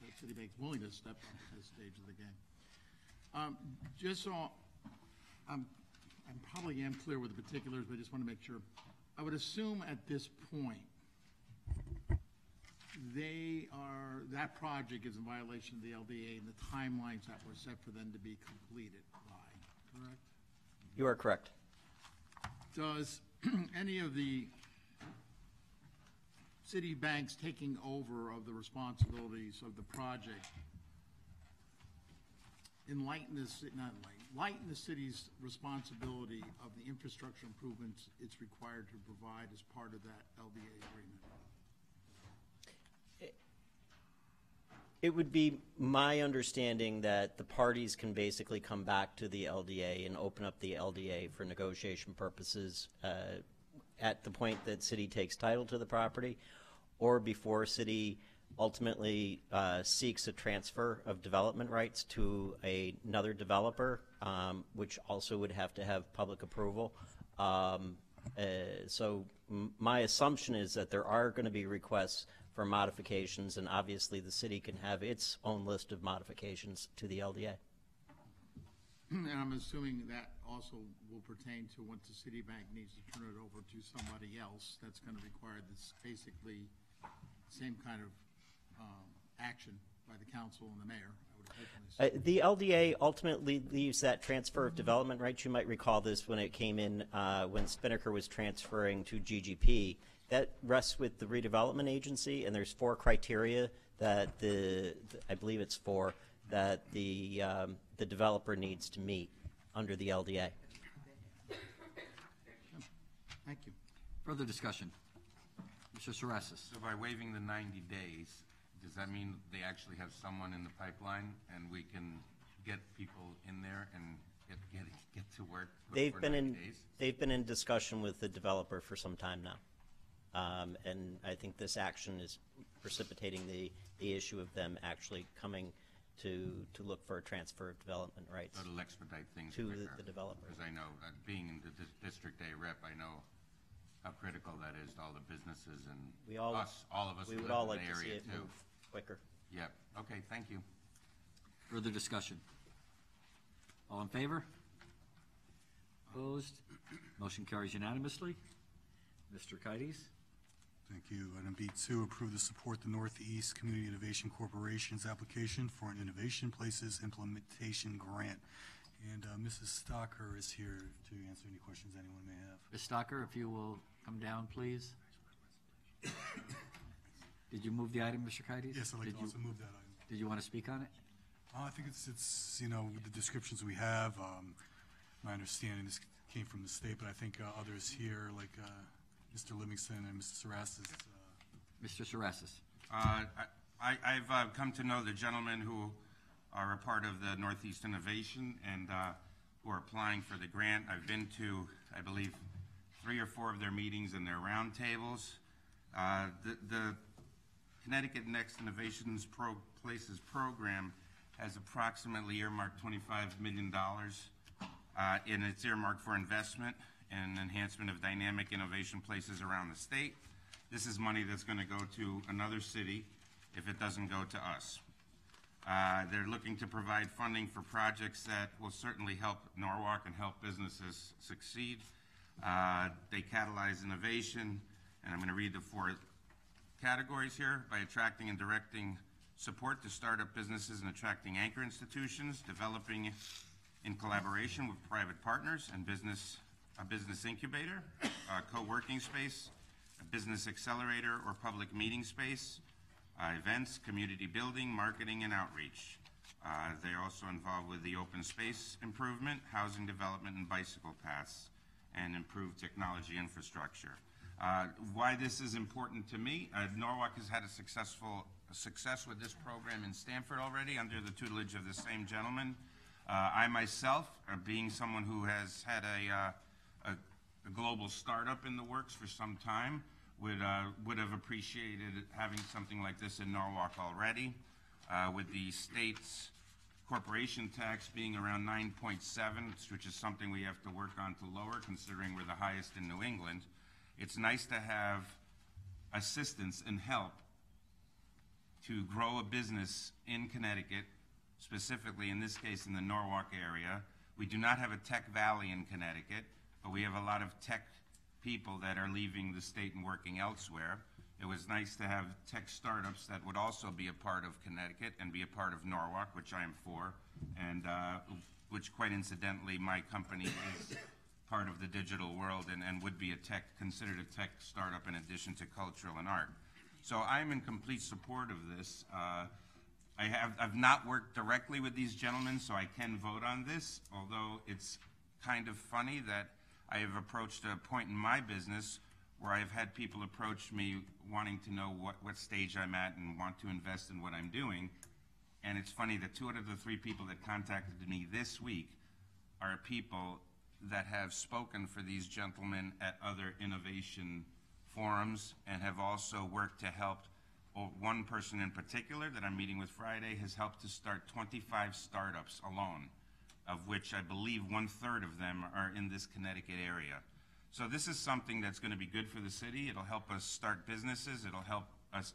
that Citibank's willing to step up at this stage of the game. Just so I probably am clear with the particulars, but I just want to make sure. I would assume at this point that project is in violation of the LDA and the timelines that were set for them to be completed by, correct? You are correct. Does any of the Citibank's taking over of the responsibilities of the project lighten the city's responsibility of the infrastructure improvements it's required to provide as part of that LDA agreement? It would be my understanding that the parties can basically come back to the LDA and open up the LDA for negotiation purposes at the point that city takes title to the property, or before city ultimately seeks a transfer of development rights to another developer, which also would have to have public approval. So my assumption is that there are going to be requests for modifications, and obviously the city can have its own list of modifications to the LDA. And I'm assuming that also will pertain to once the Citibank needs to turn it over to somebody else, that's going to require this basically same kind of action by the council and the mayor, I would hope. The LDA ultimately leaves that transfer of development rights. You might recall this when it came in, when Spinnaker was transferring to GGP. That rests with the redevelopment agency, and there's 4 criteria that I believe it's 4, that the developer needs to meet under the LDA. Thank you. Further discussion. Mr. Sarasis. So by waiving the 90 days, does that mean they actually have someone in the pipeline and we can get people in there and get to work for 90 days? They've been in discussion with the developer for some time now. And I think this action is precipitating the issue of them actually coming to look for a transfer of development rights. So it'll expedite things to quicker. the developer. Because I know, being in the District A rep, I know how critical that is to all the businesses and all of us We who would live all in like the to see area it too. move quicker. Yep. Okay, thank you. Further discussion. All in favor? Opposed? Motion carries unanimously. Mr. Kides. Thank you. Item B2, approve to support the Northeast Community Innovation Corporation's application for an Innovation Places Implementation Grant. And Mrs. Stocker is here to answer any questions anyone may have. Ms. Stocker, if you will come down, please. Did you move the item, Mr. Kides? Yes, I'd like to also move that item. Did you want to speak on it? I think it's with the descriptions we have, my understanding, this came from the state, but I think others here, like Mr. Livingston and Mr. Sarasis. Mr. Sarasis. I've come to know the gentlemen who are a part of the Northeast Innovation and who are applying for the grant. I've been to, I believe, 3 or 4 of their meetings and their roundtables. The Connecticut Next Innovations Places program has approximately earmarked $25 million, and it's earmarked for investment and enhancement of dynamic innovation places around the state. This is money that's going to go to another city if it doesn't go to us. They're looking to provide funding for projects that will certainly help Norwalk and help businesses succeed. They catalyze innovation, and I'm going to read the 4 categories here by attracting and directing support to startup businesses and attracting anchor institutions, developing in collaboration with private partners and a business incubator, a co-working space, a business accelerator or public meeting space, events, community building, marketing, and outreach. They're also involved with the open space improvement, housing development, and bicycle paths, and improved technology infrastructure. Why this is important to me, Norwalk has had a success with this program in Stamford already under the tutelage of the same gentleman. I myself, being someone who has had a global startup in the works for some time, would have appreciated having something like this in Norwalk already. With the state's corporation tax being around 9.7, which is something we have to work on to lower, considering we're the highest in New England. It's nice to have assistance and help to grow a business in Connecticut, specifically in this case in the Norwalk area. We do not have a tech valley in Connecticut, but we have a lot of tech people that are leaving the state and working elsewhere. It was nice to have tech startups that would also be a part of Connecticut and be a part of Norwalk, which I am for, and which quite incidentally my company is part of the digital world and would be considered a tech startup in addition to cultural and art. So I'm in complete support of this. I've not worked directly with these gentlemen, so I can vote on this, although it's kind of funny that I have approached a point in my business where I've had people approach me wanting to know what stage I'm at and want to invest in what I'm doing. And it's funny that 2 out of the 3 people that contacted me this week are people that have spoken for these gentlemen at other innovation forums and have also worked to help. One person in particular that I'm meeting with Friday has helped to start 25 startups alone, of which I believe 1/3 of them are in this Connecticut area. So this is something that's going to be good for the city. It'll help us start businesses. It'll help us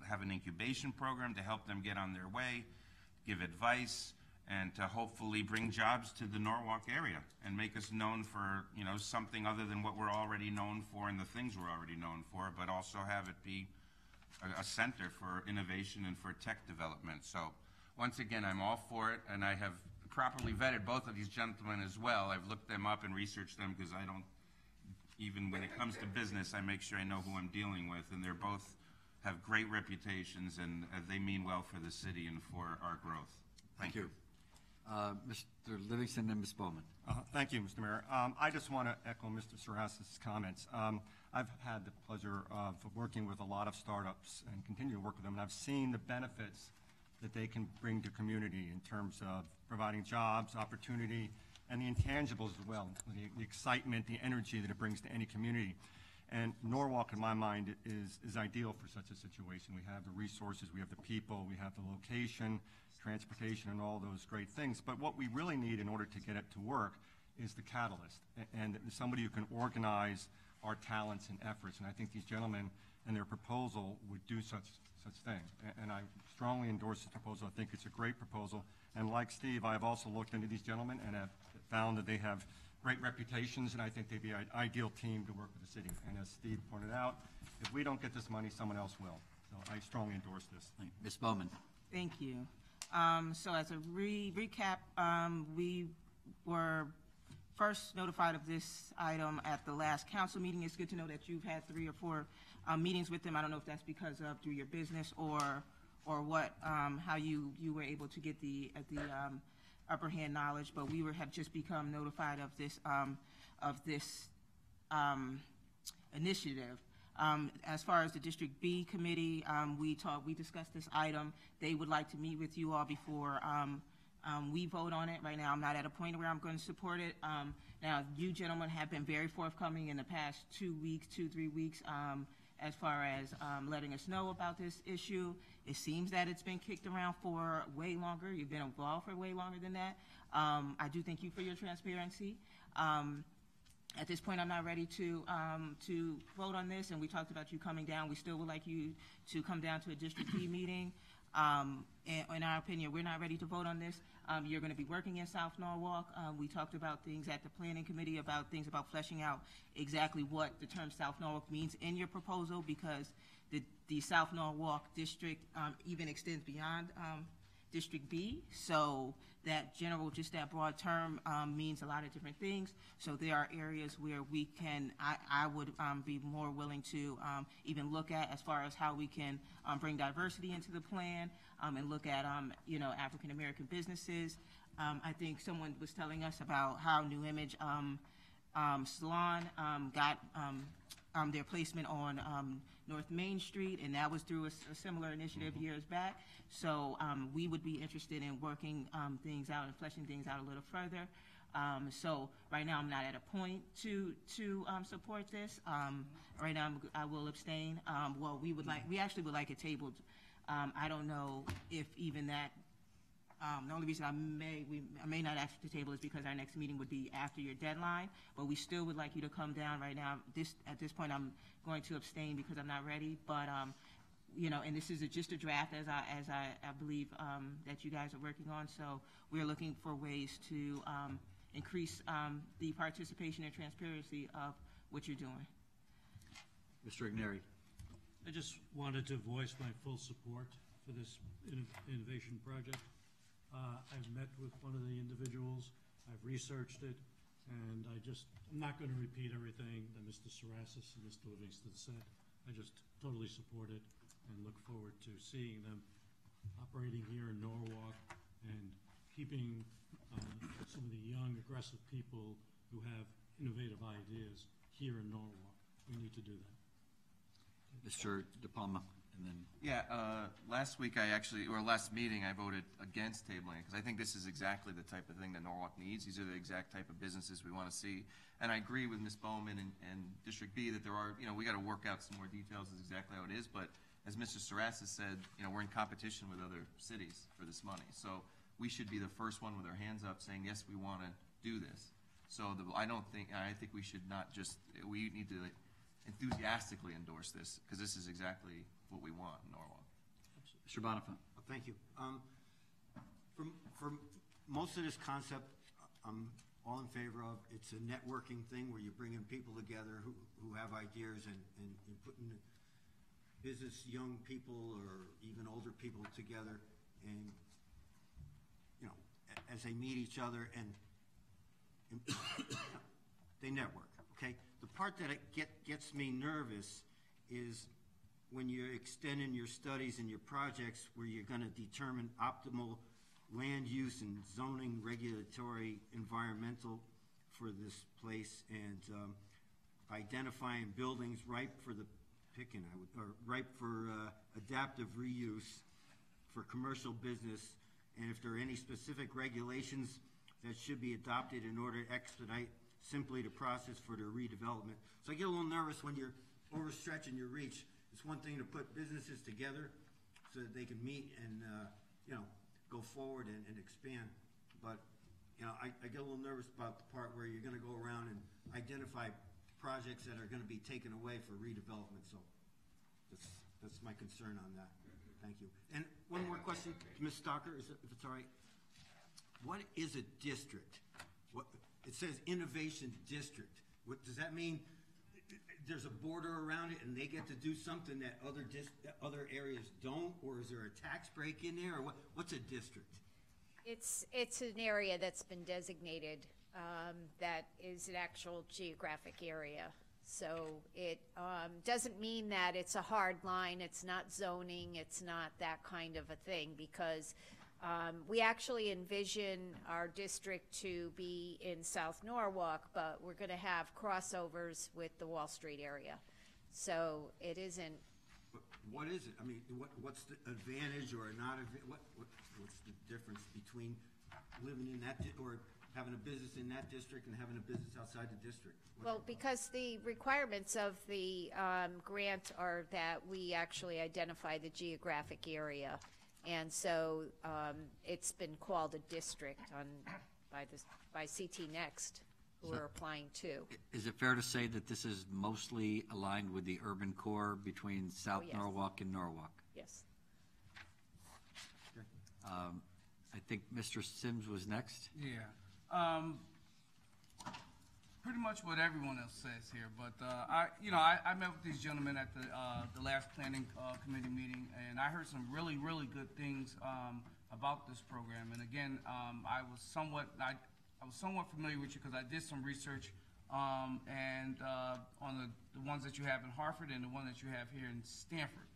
have an incubation program to help them get on their way, give advice, and to hopefully bring jobs to the Norwalk area and make us known for, you know, something other than what we're already known for and the things we're already known for, but also have it be a center for innovation and for tech development. So once again, I'm all for it, and I have properly vetted both of these gentlemen as well. I've looked them up and researched them because I don't, even when it comes to business, I make sure I know who I'm dealing with, and they're both have great reputations, and they mean well for the city and for our growth. Thank you. Mr. Livingston and Ms. Bowman. Thank you, Mr. Mayor. I just want to echo Mr. Saras's comments. I've had the pleasure of working with a lot of startups and continue to work with them, and I've seen the benefits that they can bring to community in terms of providing jobs, opportunity, and the intangibles as well, the excitement, the energy that it brings to any community. And Norwalk, in my mind, is ideal for such a situation. We have the resources, we have the people, we have the location, transportation, and all those great things. But what we really need in order to get it to work is the catalyst, and somebody who can organize our talents and efforts. And I think these gentlemen and their proposal would do such thing. And I strongly endorse this proposal. I think it's a great proposal. And like Steve, I've also looked into these gentlemen and have found that they have great reputations, and I think they'd be an ideal team to work with the city. And as Steve pointed out, if we don't get this money, someone else will. So I strongly endorse this. Ms. Bowman. Thank you. So as a recap, we were first notified of this item at the last council meeting. It's good to know that you've had 3 or 4 meetings with them. I don't know if that's because of through your business or what, how you were able to get the upper hand knowledge, but we have just become notified of this initiative. As far as the District B committee, we discussed this item. They would like to meet with you all before we vote on it. Right now, I'm not at a point where I'm going to support it. Now, you gentlemen have been very forthcoming in the past 2 weeks, 2-3 weeks, as far as letting us know about this issue. It seems that it's been kicked around for way longer. You've been involved for way longer than that. I do thank you for your transparency. At this point, I'm not ready to vote on this, and we talked about you coming down. We still would like you to come down to a District B meeting. in our opinion, we're not ready to vote on this. You're going to be working in South Norwalk. We talked about things at the planning committee, about things about fleshing out exactly what the term South Norwalk means in your proposal, because the South Norwalk district even extends beyond District B. So that general, just that broad term means a lot of different things. So there are areas where we can, I would be more willing to even look at as far as how we can bring diversity into the plan and look at, African-American businesses. I think someone was telling us about how New Image Salon got their placement on North Main Street, and that was through a similar initiative years back. So we would be interested in working things out and fleshing things out a little further. So right now I'm not at a point to support this. Right now I will abstain. Well, we actually would like it tabled. I don't know if even that. The only reason I may not ask you to table is because our next meeting would be after your deadline, but we still would like you to come down right now. At this point, I'm going to abstain because I'm not ready, but, and this is just a draft as I believe that you guys are working on, so we're looking for ways to increase the participation and transparency of what you're doing. Mr. Igneri. I just wanted to voice my full support for this innovation project. I've met with one of the individuals, I've researched it, and I'm not going to repeat everything that Mr. Sarasis and Mr. Livingston said. I just totally support it and look forward to seeing them operating here in Norwalk and keeping some of the young, aggressive people who have innovative ideas here in Norwalk. We need to do that. Mr. De Palma, and then. Yeah, last meeting, I voted against tabling it, because I think this is exactly the type of thing that Norwalk needs. These are the exact type of businesses we want to see. And I agree with Ms. Bowman and District B that there are, we got to work out some more details, is exactly how it is. But as Mr. Sarasis said, we're in competition with other cities for this money. So we should be the first one with our hands up saying, yes, we want to do this. So I think we should not just, we need to enthusiastically endorse this, because this is exactly what we want in Norwalk. Mr. Bonifant. Thank you. For most of this concept, I'm all in favor of. It's a networking thing where you're bringing people together who have ideas and putting business, young people or even older people together, and as they meet each other and they network. Okay. The part that gets me nervous is when you're extending your studies and your projects where you're going to determine optimal land use and zoning, regulatory, environmental for this place, and identifying buildings ripe for the picking, or ripe for adaptive reuse for commercial business, and if there are any specific regulations that should be adopted in order to expedite simply the process for the redevelopment. So I get a little nervous when you're overstretching your reach. It's one thing to put businesses together so that they can meet and go forward and expand. But I get a little nervous about the part where you're going to go around and identify projects that are going to be taken away for redevelopment. So that's my concern on that. Thank you. And one more question to Ms. Stocker, if it's all right. What is a district? It says innovation district. What does that mean? There's a border around it, and they get to do something that other areas don't, or is there a tax break in there, or what's a district? It's an area that's been designated that is an actual geographic area. So it doesn't mean that it's a hard line. It's not zoning. It's not that kind of a thing, because we actually envision our district to be in South Norwalk, but we're going to have crossovers with the Wall Street area. So it isn't. What is it? I mean, what's the advantage or not? What's the difference between living in that or having a business in that district and having a business outside the district? Well, because the requirements of the grant are that we actually identify the geographic area. And so it's been called a district by CT Next, who we're applying to. Is it fair to say that this is mostly aligned with the urban core between South Norwalk and Norwalk? Yes. I think Mr. Sims was next. Yeah. Pretty much what everyone else says here, but I met with these gentlemen at the last planning committee meeting, and I heard some really, really good things about this program. And again, I was somewhat familiar with you because I did some research and on the ones that you have in Hartford and the one that you have here in Stanford.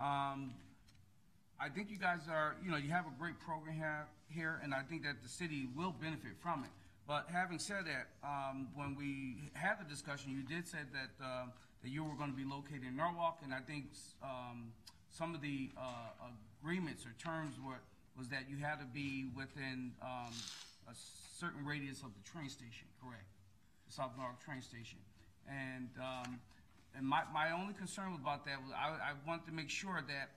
I think you guys are, you have a great program here, and I think that the city will benefit from it. But having said that, when we had the discussion, you did say that you were going to be located in Norwalk, and I think some of the agreements or terms was that you had to be within a certain radius of the train station, correct? The South Norwalk train station. And my only concern about that was I wanted to make sure that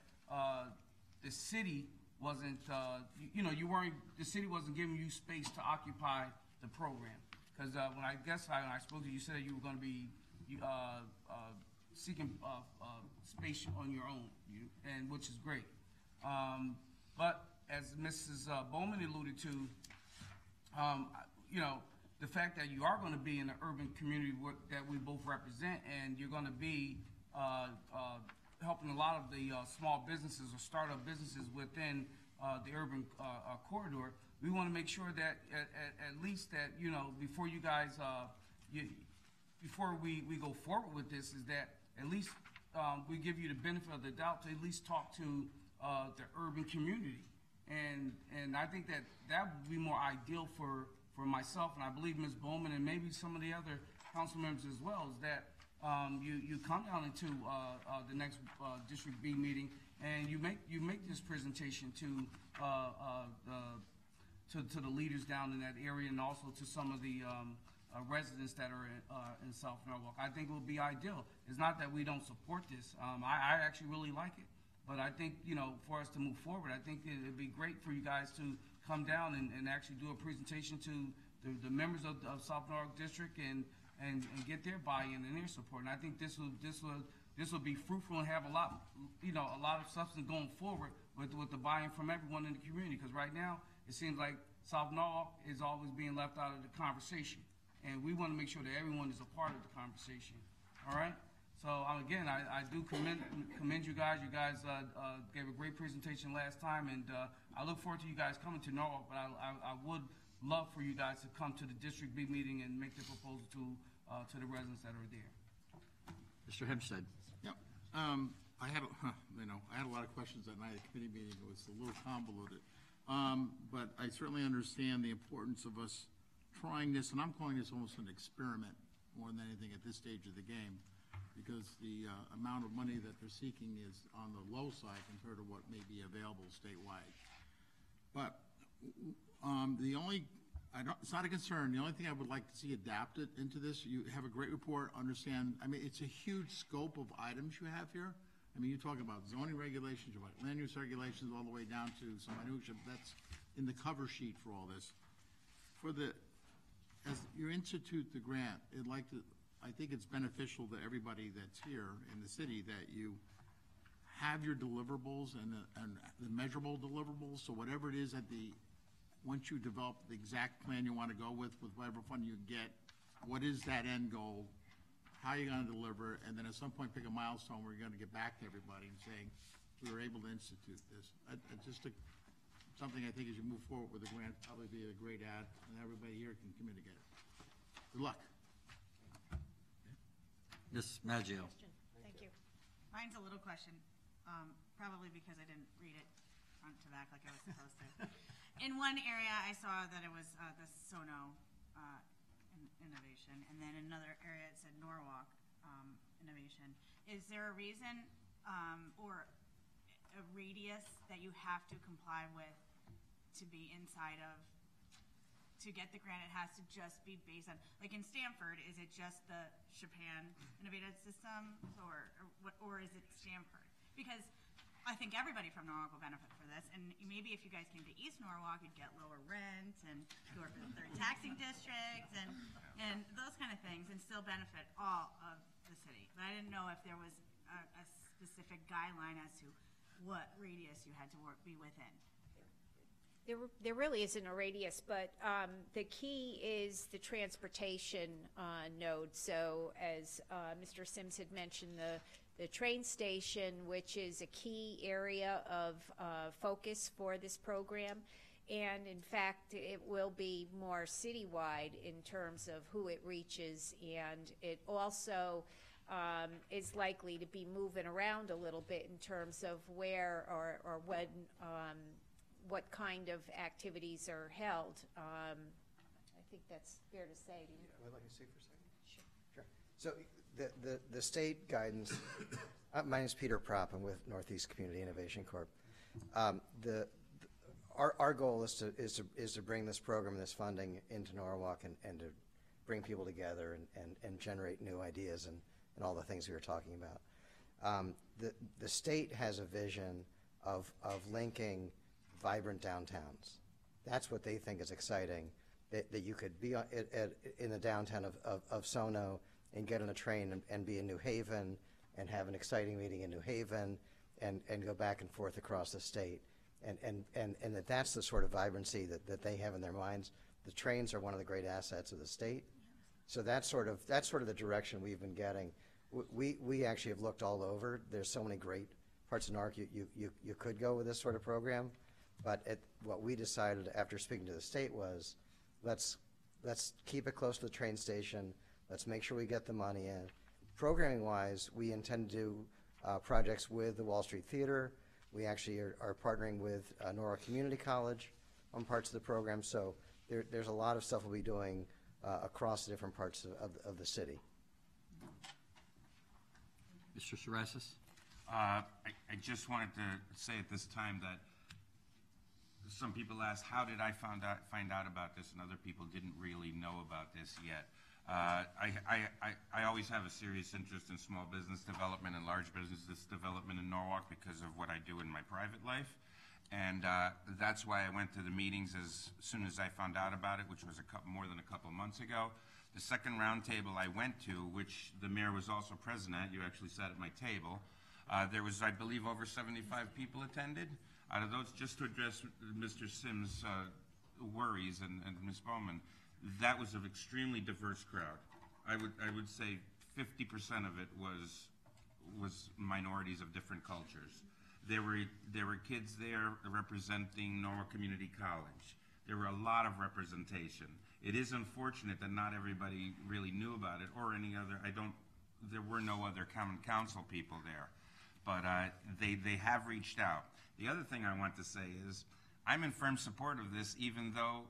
the city wasn't, the city wasn't giving you space to occupy the program. Because when I spoke to you, you said you were going to be seeking space on your own, and which is great. But as Mrs. Bowman alluded to, the fact that you are going to be in the urban community that we both represent, and you're going to be helping a lot of the small businesses or startup businesses within the urban corridor, we want to make sure that at least that, before you guys, before we go forward with this, is that at least we give you the benefit of the doubt to at least talk to the urban community. And I think that would be more ideal for myself, and I believe Ms. Bowman and maybe some of the other council members as well, is that you come down into the next District B meeting and you make this presentation to the leaders down in that area, and also to some of the residents that are in South Norwalk. I think it will be ideal. It's not that we don't support this. I actually really like it. But I think, for us to move forward, I think it'd be great for you guys to come down and actually do a presentation to the members of South Norwalk District and get their buy-in and their support. And I think this will be fruitful and have a lot of substance going forward with the buy-in from everyone in the community. Because right now, it seems like South Norwalk is always being left out of the conversation. And we want to make sure that everyone is a part of the conversation. All right? So again, I do commend you guys. You guys gave a great presentation last time, and I look forward to you guys coming to Norwalk. But I would love for you guys to come to the District B meeting and make the proposal to the residents that are there. Mr. Hempstead. Yep. I had a lot of questions that night at the committee meeting. It was a little convoluted, but I certainly understand the importance of us trying this, and I'm calling this almost an experiment more than anything at this stage of the game, because the amount of money that they're seeking is on the low side compared to what may be available statewide. But it's not a concern. The only thing I would like to see adapted into this, you have a great report, understand, it's a huge scope of items you have here. You're talking about zoning regulations, you're about land use regulations, all the way down to some minutia. That's in the cover sheet for all this. As you institute the grant, I think it's beneficial to everybody that's here in the city that you have your deliverables and the measurable deliverables. So whatever it is once you develop the exact plan you want to go with whatever fund you get, what is that end goal? How are you going to deliver it? And then at some point pick a milestone where you're going to get back to everybody and saying, we were able to institute this. Something I think as you move forward with the grant, probably be a great ad, and everybody here can communicate it. Good luck. Ms. Maggio. Thank you. Mine's a little question, probably because I didn't read it front to back like I was supposed to. In one area, I saw that it was the Sono innovation, and then in another area it said Norwalk innovation. Is there a reason or a radius that you have to comply with to be inside of, to get the grant? It has to just be based on, like in Stanford, is it just the Chopin innovative system, or is it Stanford? Because I think everybody from Norwalk will benefit for this, and maybe if you guys came to East Norwalk, you'd get lower rent and go for the third taxing district and those kind of things, and still benefit all of the city. But I didn't know if there was a specific guideline as to what radius you had to be within. There really isn't a radius, but the key is the transportation node. So as Mr. Sims had mentioned, the train station, which is a key area of focus for this program. And in fact, it will be more citywide in terms of who it reaches, and it also is likely to be moving around a little bit in terms of where or when, what kind of activities are held. I think that's fair to say. Would I like to speak for a second? Sure. So the state guidance, my name is Peter Propp, I'm with Northeast Community Innovation Corp. Our goal is to bring this program and this funding into Norwalk and to bring people together and generate new ideas and all the things we were talking about. The state has a vision of linking vibrant downtowns. That's what they think is exciting, that you could be in the downtown of Sono and get on a train and be in New Haven and have an exciting meeting in New Haven and go back and forth across the state. And that's the sort of vibrancy that they have in their minds. The trains are one of the great assets of the state. So that's sort of the direction we've been getting. We actually have looked all over. There's so many great parts of Newark you could go with this sort of program. But what we decided after speaking to the state was, let's keep it close to the train station. Let's make sure we get the money in. Programming-wise, we intend to do projects with the Wall Street Theater. We actually are partnering with Norwalk Community College on parts of the program. So there's a lot of stuff we'll be doing across the different parts of the city. Mr. Sarasis? I just wanted to say at this time that some people asked, how did I find out about this, and other people didn't really know about this yet. I always have a serious interest in small business development and large business development in Norwalk because of what I do in my private life. And that's why I went to the meetings as soon as I found out about it, which was more than a couple months ago. The second roundtable I went to, which the mayor was also present at, you actually sat at my table, there was, I believe, over 75 people attended. Out of those, just to address Mr. Sims' worries and Ms. Bowman, that was an extremely diverse crowd. I would say 50% of it was minorities of different cultures. There were kids there representing Norwalk Community College. There were a lot of representation. It is unfortunate that not everybody really knew about it, or any other. There were no other common council people there, but they have reached out. The other thing I want to say is I'm in firm support of this, even though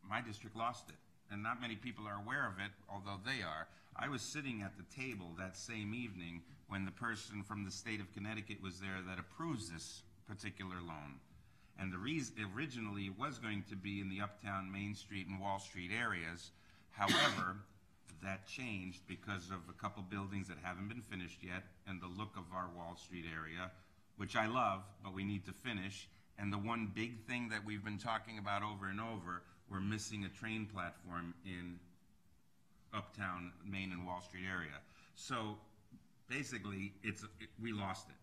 my district lost it, and not many people are aware of it, although they are. I was sitting at the table that same evening when the person from the state of Connecticut was there that approves this particular loan. And the reason originally it was going to be in the Uptown, Main Street, and Wall Street areas. However, that changed because of a couple buildings that haven't been finished yet, and the look of our Wall Street area, which I love, but we need to finish. And the one big thing that we've been talking about over and over, we're missing a train platform in Uptown, Main, and Wall Street area. So basically, we lost it,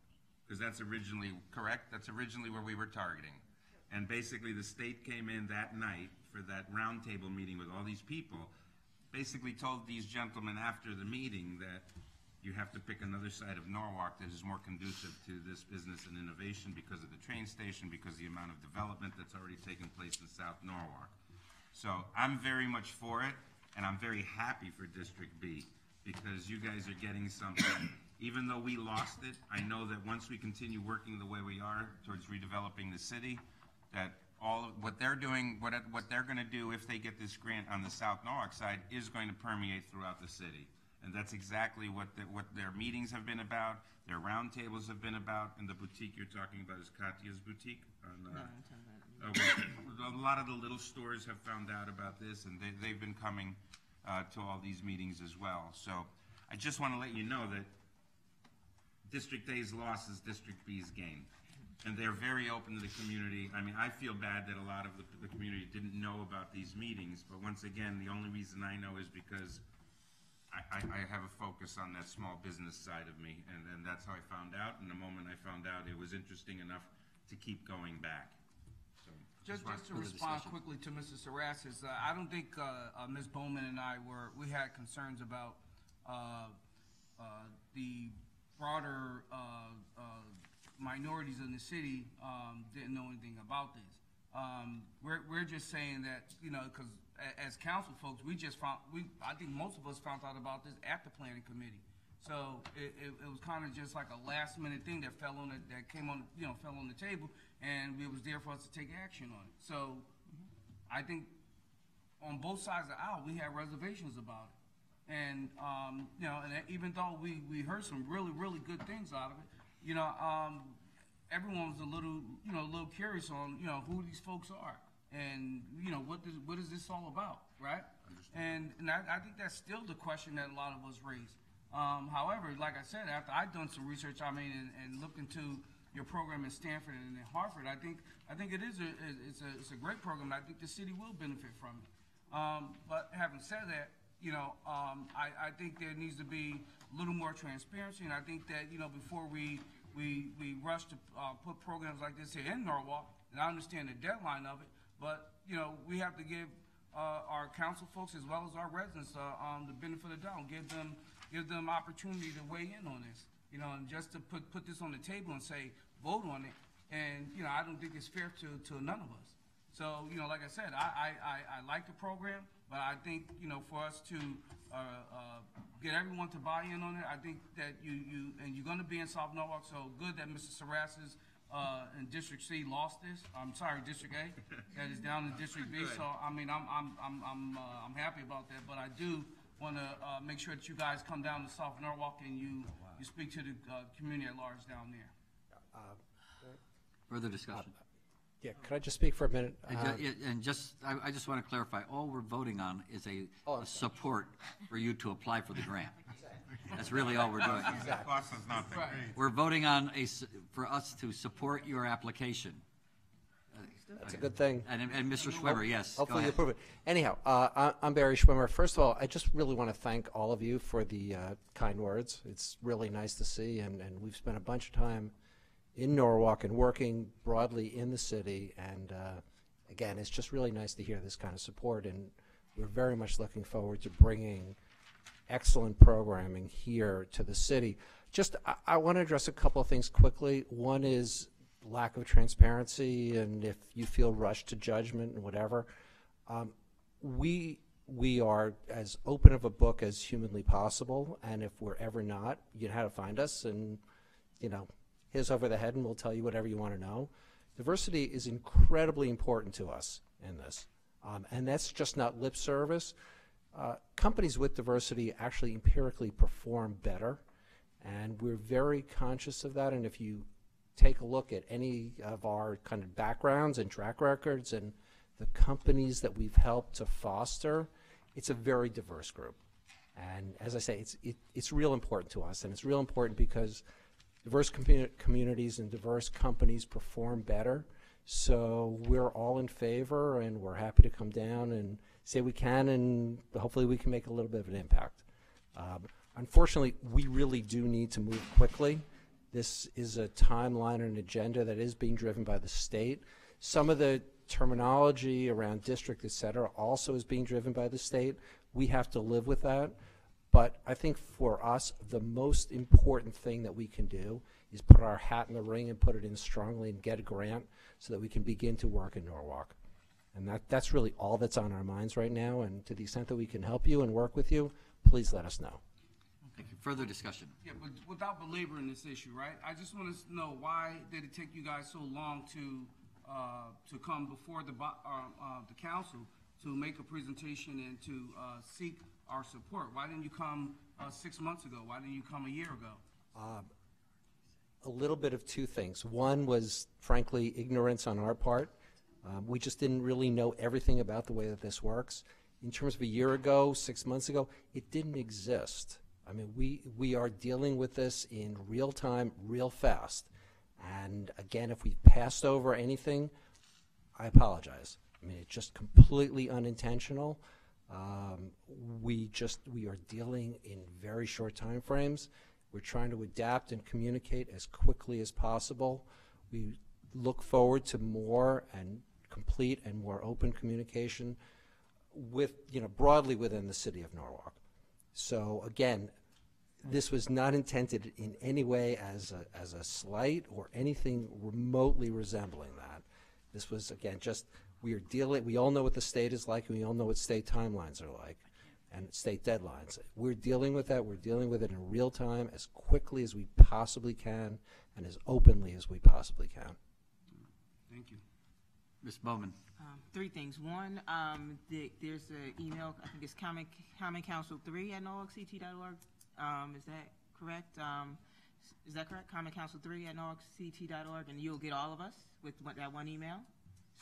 because that's originally correct. That's originally where we were targeting. And basically, the state came in that night for that roundtable meeting with all these people, basically told these gentlemen after the meeting that you have to pick another side of Norwalk that is more conducive to this business and innovation because of the train station, because of the amount of development that's already taken place in South Norwalk. So I'm very much for it, and I'm very happy for District B, because you guys are getting something. Even though we lost it, I know that once we continue working the way we are towards redeveloping the city, that all of what they're doing, what they're going to do if they get this grant on the South Norwalk side is going to permeate throughout the city. And that's exactly what their meetings have been about, their roundtables have been about, and the boutique you're talking about is Katya's Boutique. A lot of the little stores have found out about this, and they've been coming to all these meetings as well. So I just want to let you know that District A's loss is District B's gain. And they're very open to the community. I mean, I feel bad that a lot of the community didn't know about these meetings, but once again, the only reason I know is because I have a focus on that small business side of me, and that's how I found out. And the moment I found out, it was interesting enough to keep going back. So Just to further respond discussion. quickly to Mr. Sarasas, I don't think Ms. Bowman and we had concerns about the broader minorities in the city didn't know anything about this. We're just saying that, because as council folks, I think most of us found out about this at the planning committee. So it was kind of just like a last minute thing that fell on the table, and it was there for us to take action on it. So I think on both sides of the aisle, we had reservations about it. And, and even though we heard some really, really good things out of it, everyone was a little curious on, who these folks are and, what is this all about, right? And I think that's still the question that a lot of us raised. However, like I said, after I've done some research, and looked into your program in Stanford and in Harvard, I think it's a great program. I think the city will benefit from it. But having said that, I think there needs to be a little more transparency, and I think that before we rush to put programs like this here in Norwalk, and I understand the deadline of it, but we have to give our council folks as well as our residents the benefit of the doubt, give them opportunity to weigh in on this, and just to put this on the table and say vote on it, and I don't think it's fair to none of us. So like I said, I like the program, but I think for us to get everyone to buy in on it, I think that you're going to be in South Norwalk, so good that Mr. Sarasas in District C lost this. I'm sorry, District A, that is down in District B. So I'm happy about that, but I do want to make sure that you guys come down to South Norwalk and you speak to the community at large down there. Further discussion. Yeah, could I just speak for a minute? I just want to clarify, all we're voting on is a support for you to apply for the grant. That's really all we're doing. We're voting on for us to support your application. That's a good thing. And Mr. Schwimmer, yes. Hopefully you approve it. Anyhow, I'm Barry Schwimmer. First of all, I just really want to thank all of you for the kind words. It's really nice to see, and we've spent a bunch of time in Norwalk and working broadly in the city, and again, it's just really nice to hear this kind of support, and we're very much looking forward to bringing excellent programming here to the city. Just, I want to address a couple of things quickly. One is lack of transparency, and if you feel rushed to judgment and whatever. We are as open of a book as humanly possible, and if we're ever not, you know how to find us, and hit us over the head and we'll tell you whatever you want to know. Diversity is incredibly important to us in this, and that's just not lip service. Companies with diversity actually empirically perform better, and we're very conscious of that, and if you take a look at any of our kind of backgrounds and track records and the companies that we've helped to foster, it's a very diverse group. And as I say, it's real important to us, and it's real important because diverse communities and diverse companies perform better. So we're all in favor, and we're happy to come down and say we can, and hopefully we can make a little bit of an impact. Unfortunately, we really do need to move quickly. This is a timeline and agenda that is being driven by the state. Some of the terminology around district, et cetera, also is being driven by the state. We have to live with that. But I think for us, the most important thing that we can do is put our hat in the ring and put it in strongly and get a grant so that we can begin to work in Norwalk. And that's really all that's on our minds right now. And to the extent that we can help you and work with you, please let us know. Thank you. Further discussion. Yeah, but without belaboring this issue, right? I just want to know, why did it take you guys so long to come before the council to make a presentation and to seek our support? Why didn't you come 6 months ago? Why didn't you come a year ago? A little bit of two things. One was, frankly, ignorance on our part. We just didn't really know everything about the way that this works. In terms of a year ago, 6 months ago, it didn't exist. I mean, we are dealing with this in real time, real fast. And again, if we've passed over anything, I apologize. I mean, it's just completely unintentional. We are dealing in very short time frames. We're trying to adapt and communicate as quickly as possible. We look forward to more and complete and more open communication with, broadly within the city of Norwalk. So again, this was not intended in any way as a slight or anything remotely resembling that. This was, again, just we all know what the state is like, and we all know what state timelines are like and state deadlines. We're dealing with that. We're dealing with it in real time as quickly as we possibly can and as openly as we possibly can. Thank you. Ms. Bowman. Three things. One, there's an email, I think it's commoncouncil3@norwalkct.org. Is that correct? Is that correct? commoncouncil3@norwalkct.org, and you'll get all of us with that one email.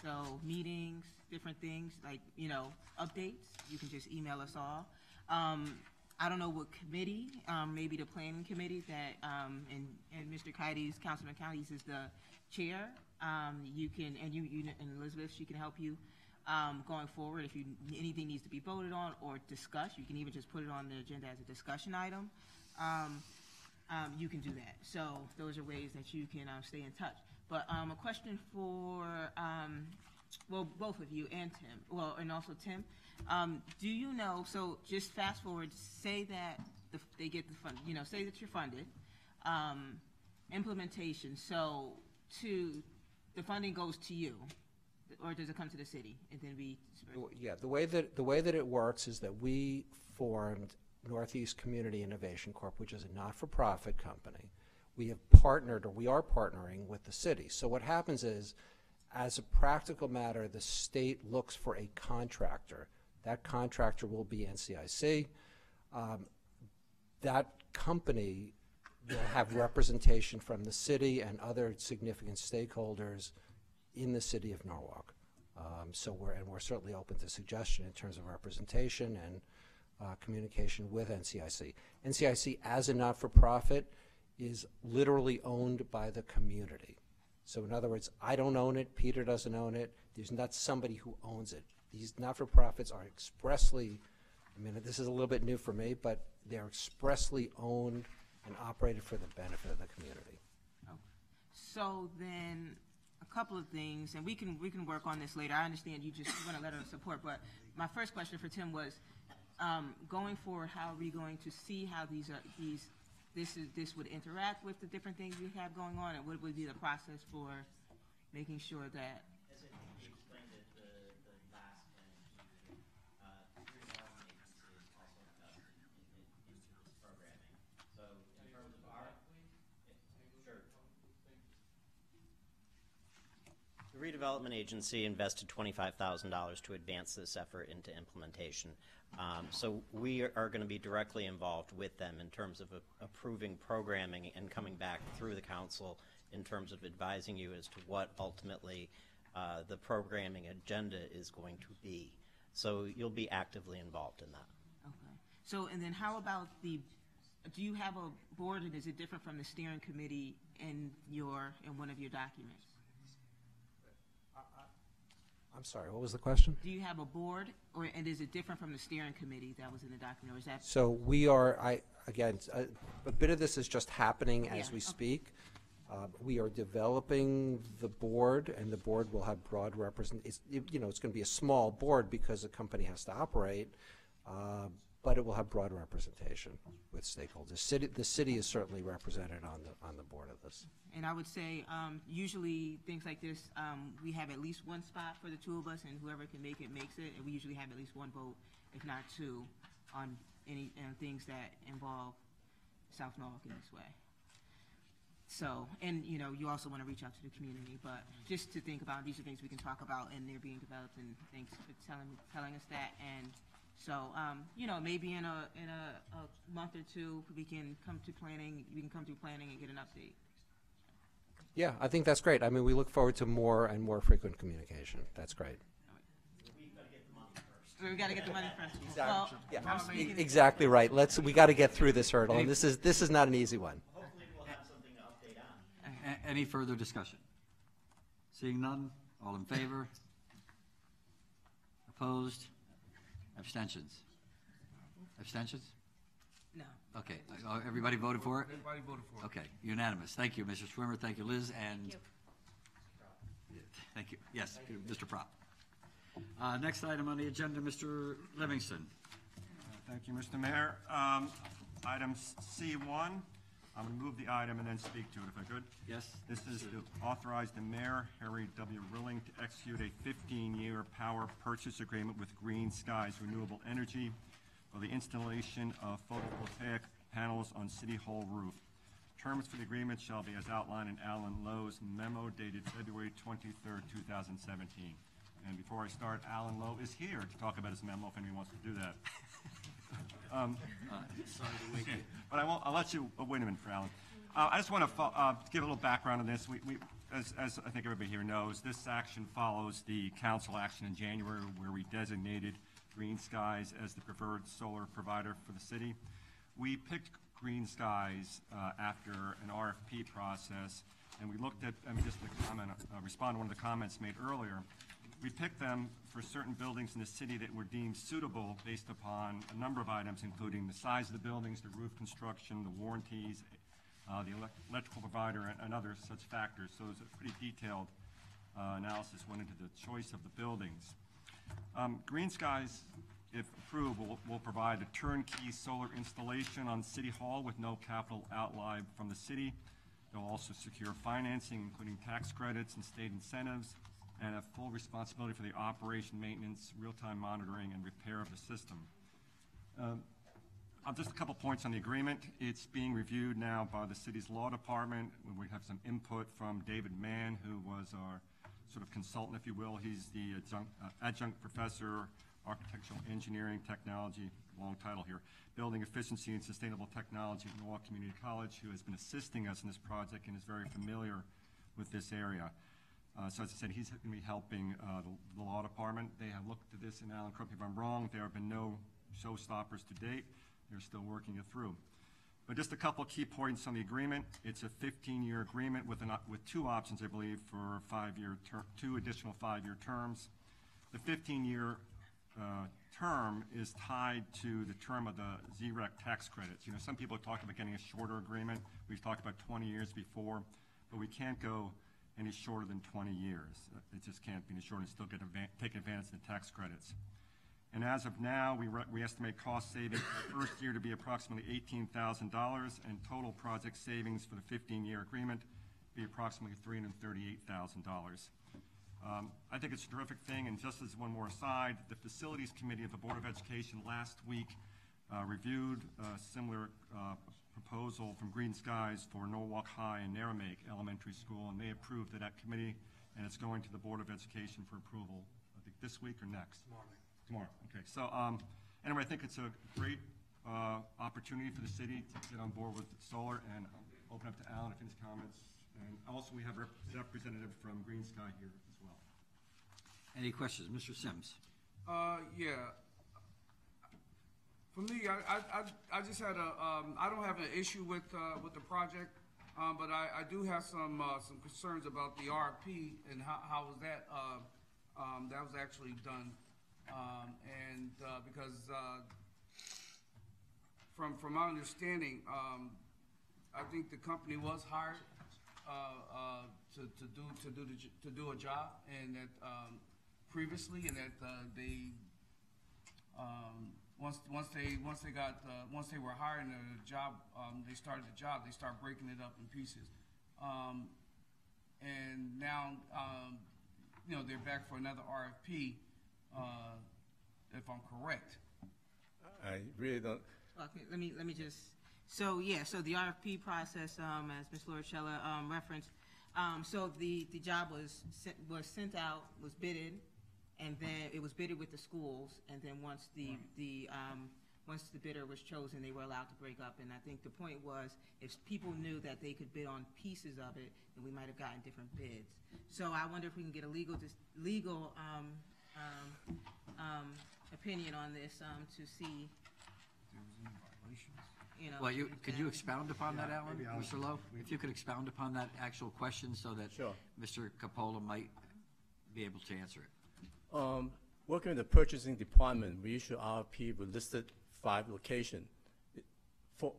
So meetings, different things, like, updates, you can just email us all. I don't know what committee, maybe the planning committee that, and Mr. Kites, Councilman Kites is the chair. You can, and Elizabeth, she can help you going forward. If anything needs to be voted on or discussed, you can even just put it on the agenda as a discussion item. You can do that. So those are ways that you can stay in touch. But a question for, both of you and Tim, and also Tim. Do you know, so just fast forward, say that they get the fund, say that you're funded, implementation, so the funding goes to you, or does it come to the city and then be dispersed? Yeah, the way that it works is that we formed Northeast Community Innovation Corp., which is a not-for-profit company. We have partnered, or we are partnering with the city. So what happens is, as a practical matter, the state looks for a contractor. That contractor will be NCIC. That company will have representation from the city and other significant stakeholders in the city of Norwalk. So we're certainly open to suggestion in terms of representation and communication with NCIC. NCIC, as a not-for-profit, is literally owned by the community. So in other words, I don't own it, Peter doesn't own it, there's not somebody who owns it. These not-for-profits are expressly, this is a little bit new for me, but they're expressly owned and operated for the benefit of the community. Okay. So then, a couple of things, and we can work on this later. I understand you just want a letter of support, but my first question for Tim was, going forward, how are we going to see how this would interact with the different things we have going on, and what would be the process for making sure that? As you explained it, the last redevelopment agency is also invested into this programming. So in terms of our, sure. The redevelopment agency invested $25,000 to advance this effort into implementation. So we are going to be directly involved with them in terms of approving programming and coming back through the council in terms of advising you as to what ultimately the programming agenda is going to be. So you'll be actively involved in that. Okay. So, and then how about do you have a board, and is it different from the steering committee in one of your documents? I'm sorry, what was the question? Do you have a board, and is it different from the steering committee that was in the document, or is that? So we are, again, a bit of this is just happening as we speak. We are developing the board, and the board will have broad representation. It's going to be a small board because the company has to operate, but it will have broad representation with stakeholders. The city is certainly represented on the board of this. And I would say, usually things like this, we have at least one spot for the two of us, and whoever can make it makes it. And we usually have at least one vote, if not two, on any things that involve South Norwalk in this way. So, and you also want to reach out to the community, but just to think about, these are things we can talk about, and they're being developed. And thanks for telling us that. And so, maybe in a month or two, we can come to planning. We can come through planning and get an update. Yeah, I think that's great. We look forward to more and more frequent communication. That's great. We got to get the money first. Exactly. Well, Yeah, exactly right. We got to get through this hurdle, and this is not an easy one. Hopefully, we'll have something to update on. Any further discussion? Seeing none, all in favor? Opposed? Abstentions? Abstentions? No. Okay, everybody voted for it? Everybody voted for it. Okay, unanimous. Thank you, Mr. Schwimmer, thank you, Liz, and... Thank you. Thank you. Yes, Mr. Prop. Next item on the agenda, Mr. Livingston. Thank you, Mr. Mayor. Item C1, I'm going to move the item and then speak to it, if I could. Yes. This is to authorize the mayor, Harry W. Rilling, to execute a 15-year power purchase agreement with Green Skies Renewable Energy for the installation of photovoltaic panels on City Hall roof. Terms for the agreement shall be as outlined in Alan Lowe's memo dated February 23rd, 2017. And before I start, Alan Lowe is here to talk about his memo if anyone wants to do that. Sorry to wake you. But I'll let you, wait a minute for Alan. I just want to give a little background on this. As I think everybody here knows, this action follows the council action in January where we designated Green Skies as the preferred solar provider for the city. We picked Green Skies after an RFP process, and we looked at, just to comment, respond to one of the comments made earlier. We picked them for certain buildings in the city that were deemed suitable based upon a number of items, including the size of the buildings, the roof construction, the warranties, the electrical provider, and other such factors. So it was a pretty detailed analysis went into the choice of the buildings. Green Skies, if approved, will provide a turnkey solar installation on City Hall with no capital outlay from the city. They'll also secure financing, including tax credits and state incentives, and have full responsibility for the operation, maintenance, real-time monitoring, and repair of the system. Just a couple points on the agreement. It's being reviewed now by the city's law department. We have some input from David Mann, who was our sort of consultant, if you will. He's the adjunct professor, architectural engineering technology, long title here, building efficiency and sustainable technology at Norwalk Community College, who has been assisting us in this project and is very familiar with this area. So as I said, he's going to be helping the law department. They have looked at this, and Alan, correct me if I'm wrong, there have been no showstoppers to date. They're still working it through. But just a couple of key points on the agreement. It's a 15-year agreement with two options, I believe, for two additional 5-year terms. The 15-year term is tied to the term of the ZREC tax credits. You know, some people have talked about getting a shorter agreement. We've talked about 20 years before, but we can't go any shorter than 20 years. It just can't be any shorter and still take advantage of the tax credits. And as of now, we estimate cost savings for the first year to be approximately $18,000, and total project savings for the 15-year agreement be approximately $338,000. I think it's a terrific thing, and just as one more aside, the Facilities Committee of the Board of Education last week reviewed a similar proposal from Green Skies for Norwalk High and Narromake Elementary School, and they approved of that committee, and it's going to the Board of Education for approval, I think this week or next? Tomorrow. Okay. So anyway, I think it's a great opportunity for the city to get on board with solar, and I'll open up to Alan if any comments. And also we have a representative from Green Sky here as well. Any questions? Mr. Sims? Yeah. For me, I just had I don't have an issue with the project, but I do have some concerns about the RFP and how was that that was actually done, because from my understanding, I think the company was hired to do a job, and that previously, and that they once they were hired in the job, they started the job. They start breaking it up in pieces, and now you know, they're back for another RFP. If I'm correct. I really don't. Okay, let me just. So yeah, so the RFP process, as Ms. Lorchella referenced, so the job was sent out, was bidded, and then it was bidded with the schools, and then once the bidder was chosen, they were allowed to break up. And I think the point was, if people knew that they could bid on pieces of it, then we might have gotten different bids. So I wonder if we can get a legal opinion on this to see. You know, Well, could you expound upon that, Alan, Mr. Lowe? If you could expound upon that actual question so that Mr. Capola might be able to answer it. Working with the purchasing department, we issue RFP with listed 5 locations, 4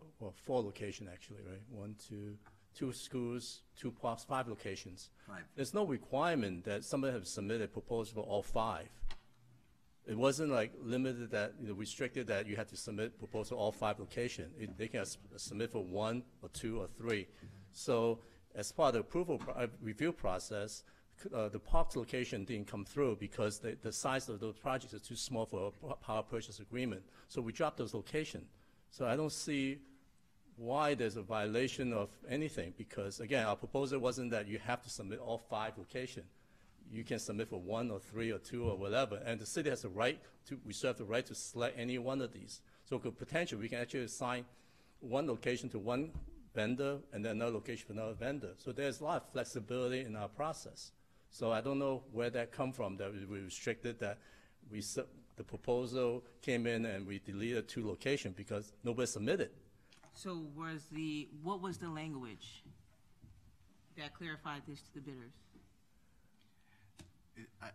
locations actually, right? 1, 2, 2 schools, 2 parks, 5 locations. 5. There's no requirement that somebody have submitted a proposal for all 5. It wasn't like limited that, restricted that you had to submit proposal all 5 locations. They can submit for 1 or 2 or 3. So as part of the review process, the parks location didn't come through because the size of those projects is too small for a power purchase agreement. So we dropped those locations. So I don't see why there's a violation of anything, because again, our proposal wasn't that you have to submit all 5 locations. You can submit for 1 or 3 or 2 or whatever, and the city has the right to, we still have the right to select any one of these. So potentially we can actually assign one location to one vendor and then another location for another vendor. So there's a lot of flexibility in our process. So I don't know where that come from, that we restricted that the proposal came in and we deleted 2 locations because nobody submitted. So what was the language that clarified this to the bidders?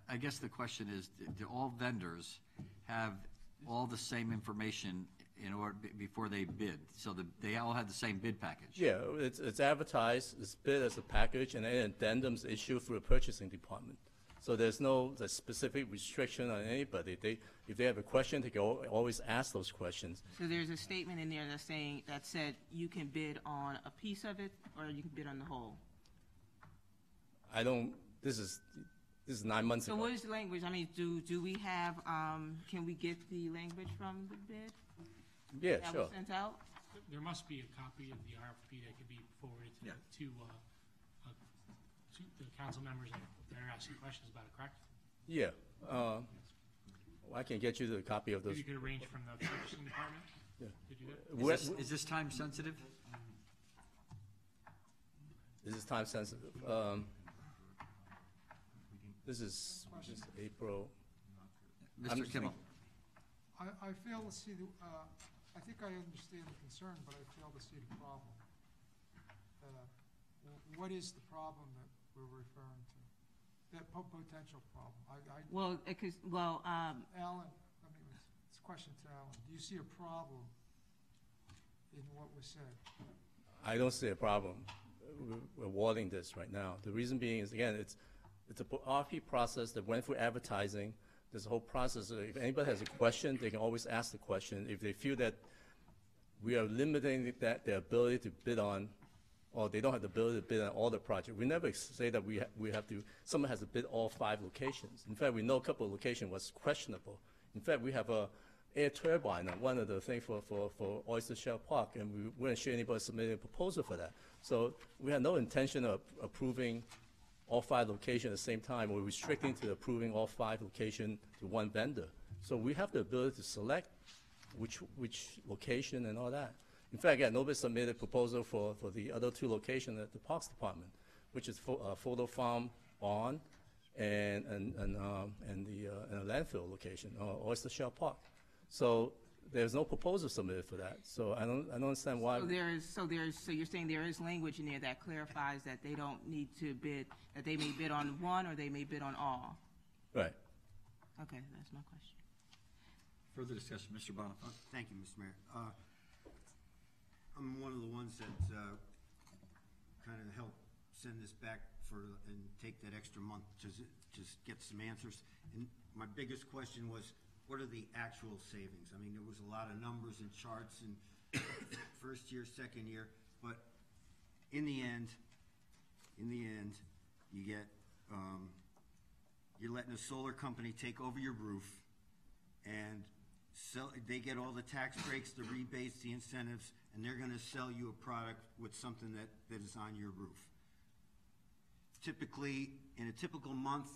I guess the question is, do all vendors have all the same information in order, before they bid? So they all had the same bid package? Yeah, it's advertised, it's bid as a package, and then addendums issued through the purchasing department. So there's no specific restriction on anybody. If they have a question, they can always ask those questions. So there's a statement in there that said you can bid on a piece of it or you can bid on the whole. This is 9 months ago. So what is the language? I mean, do we have, can we get the language from the bid? Yeah, that sure. was sent out? There must be a copy of the RFP that could be forwarded to the council members that are asking questions about it, correct? Yeah. I can get you the copy of those. Maybe you could arrange from the purchasing department Yeah. to do that? Is this time sensitive? This is time sensitive. This is April. Mr. Kimmel. I fail to see I think I understand the concern, but I fail to see the problem. What is the problem that we're referring to? That potential problem? Well, Alan, it's a question to Alan. Do you see a problem in what was said? I don't see a problem. We're awarding this right now. The reason being is, again, it's an RFP process that went through advertising. There's a whole process. If anybody has a question, they can always ask the question. If they feel that we are limiting their ability to bid on, or they don't have the ability to bid on all the projects, we never say that we have to, someone has to bid all 5 locations. In fact, we know a couple of locations was questionable. In fact, we have a air turbine on one of the things for Oyster Shell Park, and we weren't sure anybody submitted a proposal for that. So we had no intention of approving all 5 locations at the same time, or restricting to approving all 5 locations to one vendor. So we have the ability to select which location and all that. In fact, again, nobody submitted a proposal for the other 2 locations at the Parks Department, which is Photo Farm on and the landfill location, Oyster Shell Park. So there's no proposal submitted for that. So I don't understand why. So you're saying there is language in there that clarifies that they don't need to bid, that they may bid on one or they may bid on all? Right. Okay, that's my question. Further discussion, Mr. Bonifant. Thank you, Mr. Mayor. I'm one of the ones that kind of helped send this back and take that extra month to just get some answers. And my biggest question was, what are the actual savings? I mean, there was a lot of numbers and charts in first year, second year, but in the end, you get, you're letting a solar company take over your roof, and they get all the tax breaks, the rebates, the incentives, and they're going to sell you a product with something that is on your roof. Typically, in a typical month,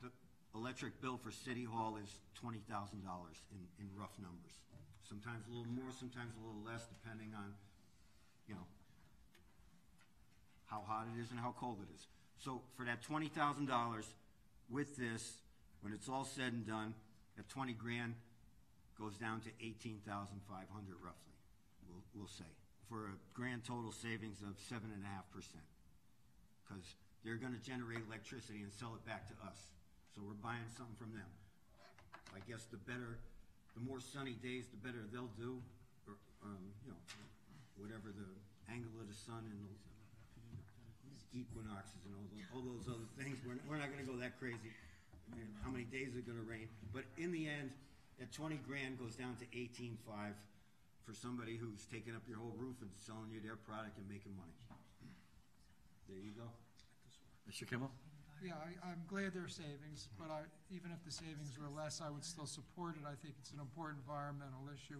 the electric bill for City Hall is $20,000 in rough numbers. Sometimes a little more, sometimes a little less, depending on, how hot it is and how cold it is. So for that $20,000, with this, when it's all said and done, that 20 grand goes down to 18,500 roughly, we'll say, for a grand total savings of 7.5%, because they're going to generate electricity and sell it back to us. So we're buying something from them. I guess the more sunny days, the better they'll do, or whatever the angle of the sun and boxes and all those other things. We're not gonna go that crazy. And how many days are gonna rain? But in the end, that 20 grand goes down to 18.5 for somebody who's taking up your whole roof and selling you their product and making money. There you go. Mr. Kimmel? Yeah, I'm glad there are savings, but even if the savings were less, I would still support it. I think it's an important environmental issue,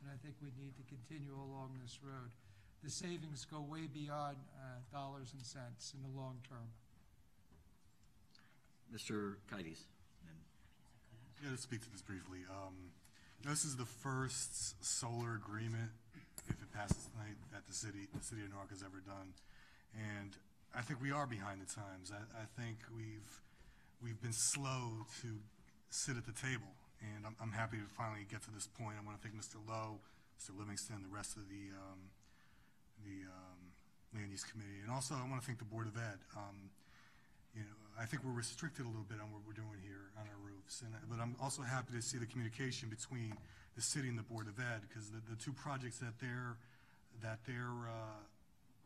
and I think we need to continue along this road. The savings go way beyond dollars and cents in the long term. Mr. Kites? Yeah, to speak to this briefly. This is the first solar agreement, if it passes tonight, that the city of Newark has ever done. And I think we are behind the times. I think we've been slow to sit at the table, and I'm happy to finally get to this point. I want to thank Mr. Lowe, Mr. Livingston, the rest of the Land Use Committee, and also I want to thank the Board of Ed. I think we're restricted a little bit on what we're doing here on our roofs, but I'm also happy to see the communication between the city and the Board of Ed, because the two projects that they're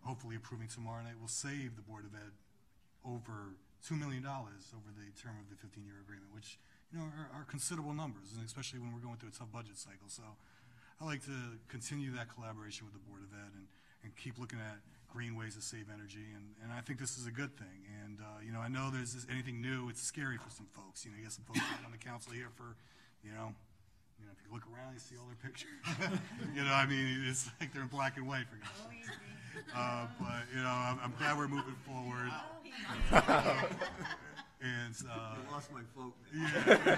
hopefully approving tomorrow night will save the Board of Ed over $2 million over the term of the 15-year agreement, which are considerable numbers, and especially when we're going through a tough budget cycle. So I like to continue that collaboration with the Board of Ed and keep looking at green ways to save energy, and I think this is a good thing. And I know there's anything new, it's scary for some folks. You get some folks on the council here for, if you look around, you see all their pictures. It's like they're in black and white, for God's sake. But I'm glad we're moving forward. And I lost my vote. Yeah.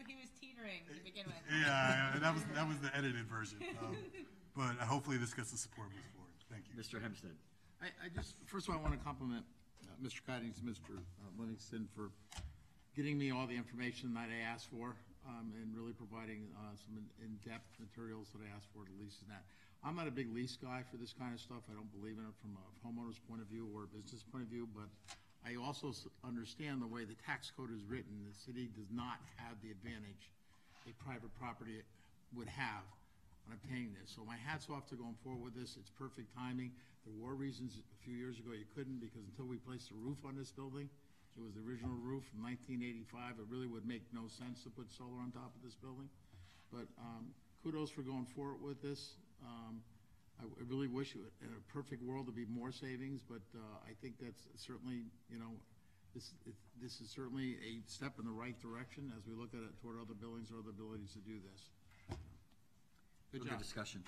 He was teetering to begin with. Yeah, that was the edited version. But hopefully this gets the support moving forward. Thank you. Mr. Hempstead. I just, first of all, I want to compliment Mr. Cummings, Mr. Livingston for getting me all the information that I asked for, and really providing some in-depth materials that I asked for to lease and that. I'm not a big lease guy for this kind of stuff. I don't believe in it from a homeowner's point of view or a business point of view, but I also understand the way the tax code is written. The city does not have the advantage a private property would have on obtaining this. So my hat's off to going forward with this. It's perfect timing. There were reasons a few years ago you couldn't, because until we placed a roof on this building, it was the original roof from 1985. It really would make no sense to put solar on top of this building. But kudos for going forward with this. I really wish in a perfect world there'd be more savings, but I think that's certainly, this is certainly a step in the right direction as we look at it toward other buildings or other abilities to do this. Good job. Discussion.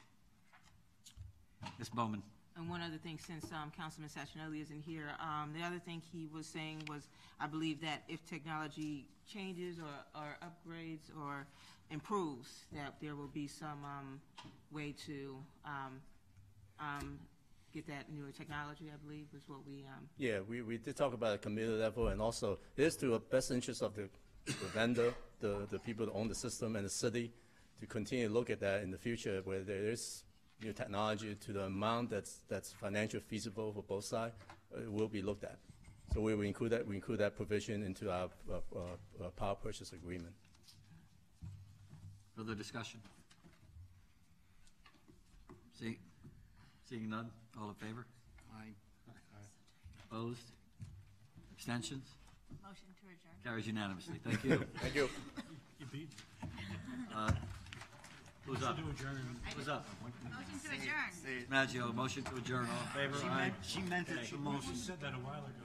Ms. Bowman. And one other thing, since Councilman Sachinelli isn't here, the other thing he was saying was, I believe that if technology changes or upgrades or improves, that there will be some way to get that newer technology, I believe, is what we... Yeah, we did talk about a community level, and also it is to the best interest of the vendor, the people that own the system, and the city, to continue to look at that in the future, where there is new technology to the amount that's financially feasible for both sides, will be looked at. So we will include that provision into our power purchase agreement. Further discussion? Seeing none, all in favor? Aye. Opposed? Abstentions? Motion to adjourn. Carries unanimously. Thank you. Thank you. You beat. Who's up? Who's up? Motion to adjourn. Maggio, motion to adjourn. All in favor? Aye. She meant it the most. Said that a while ago.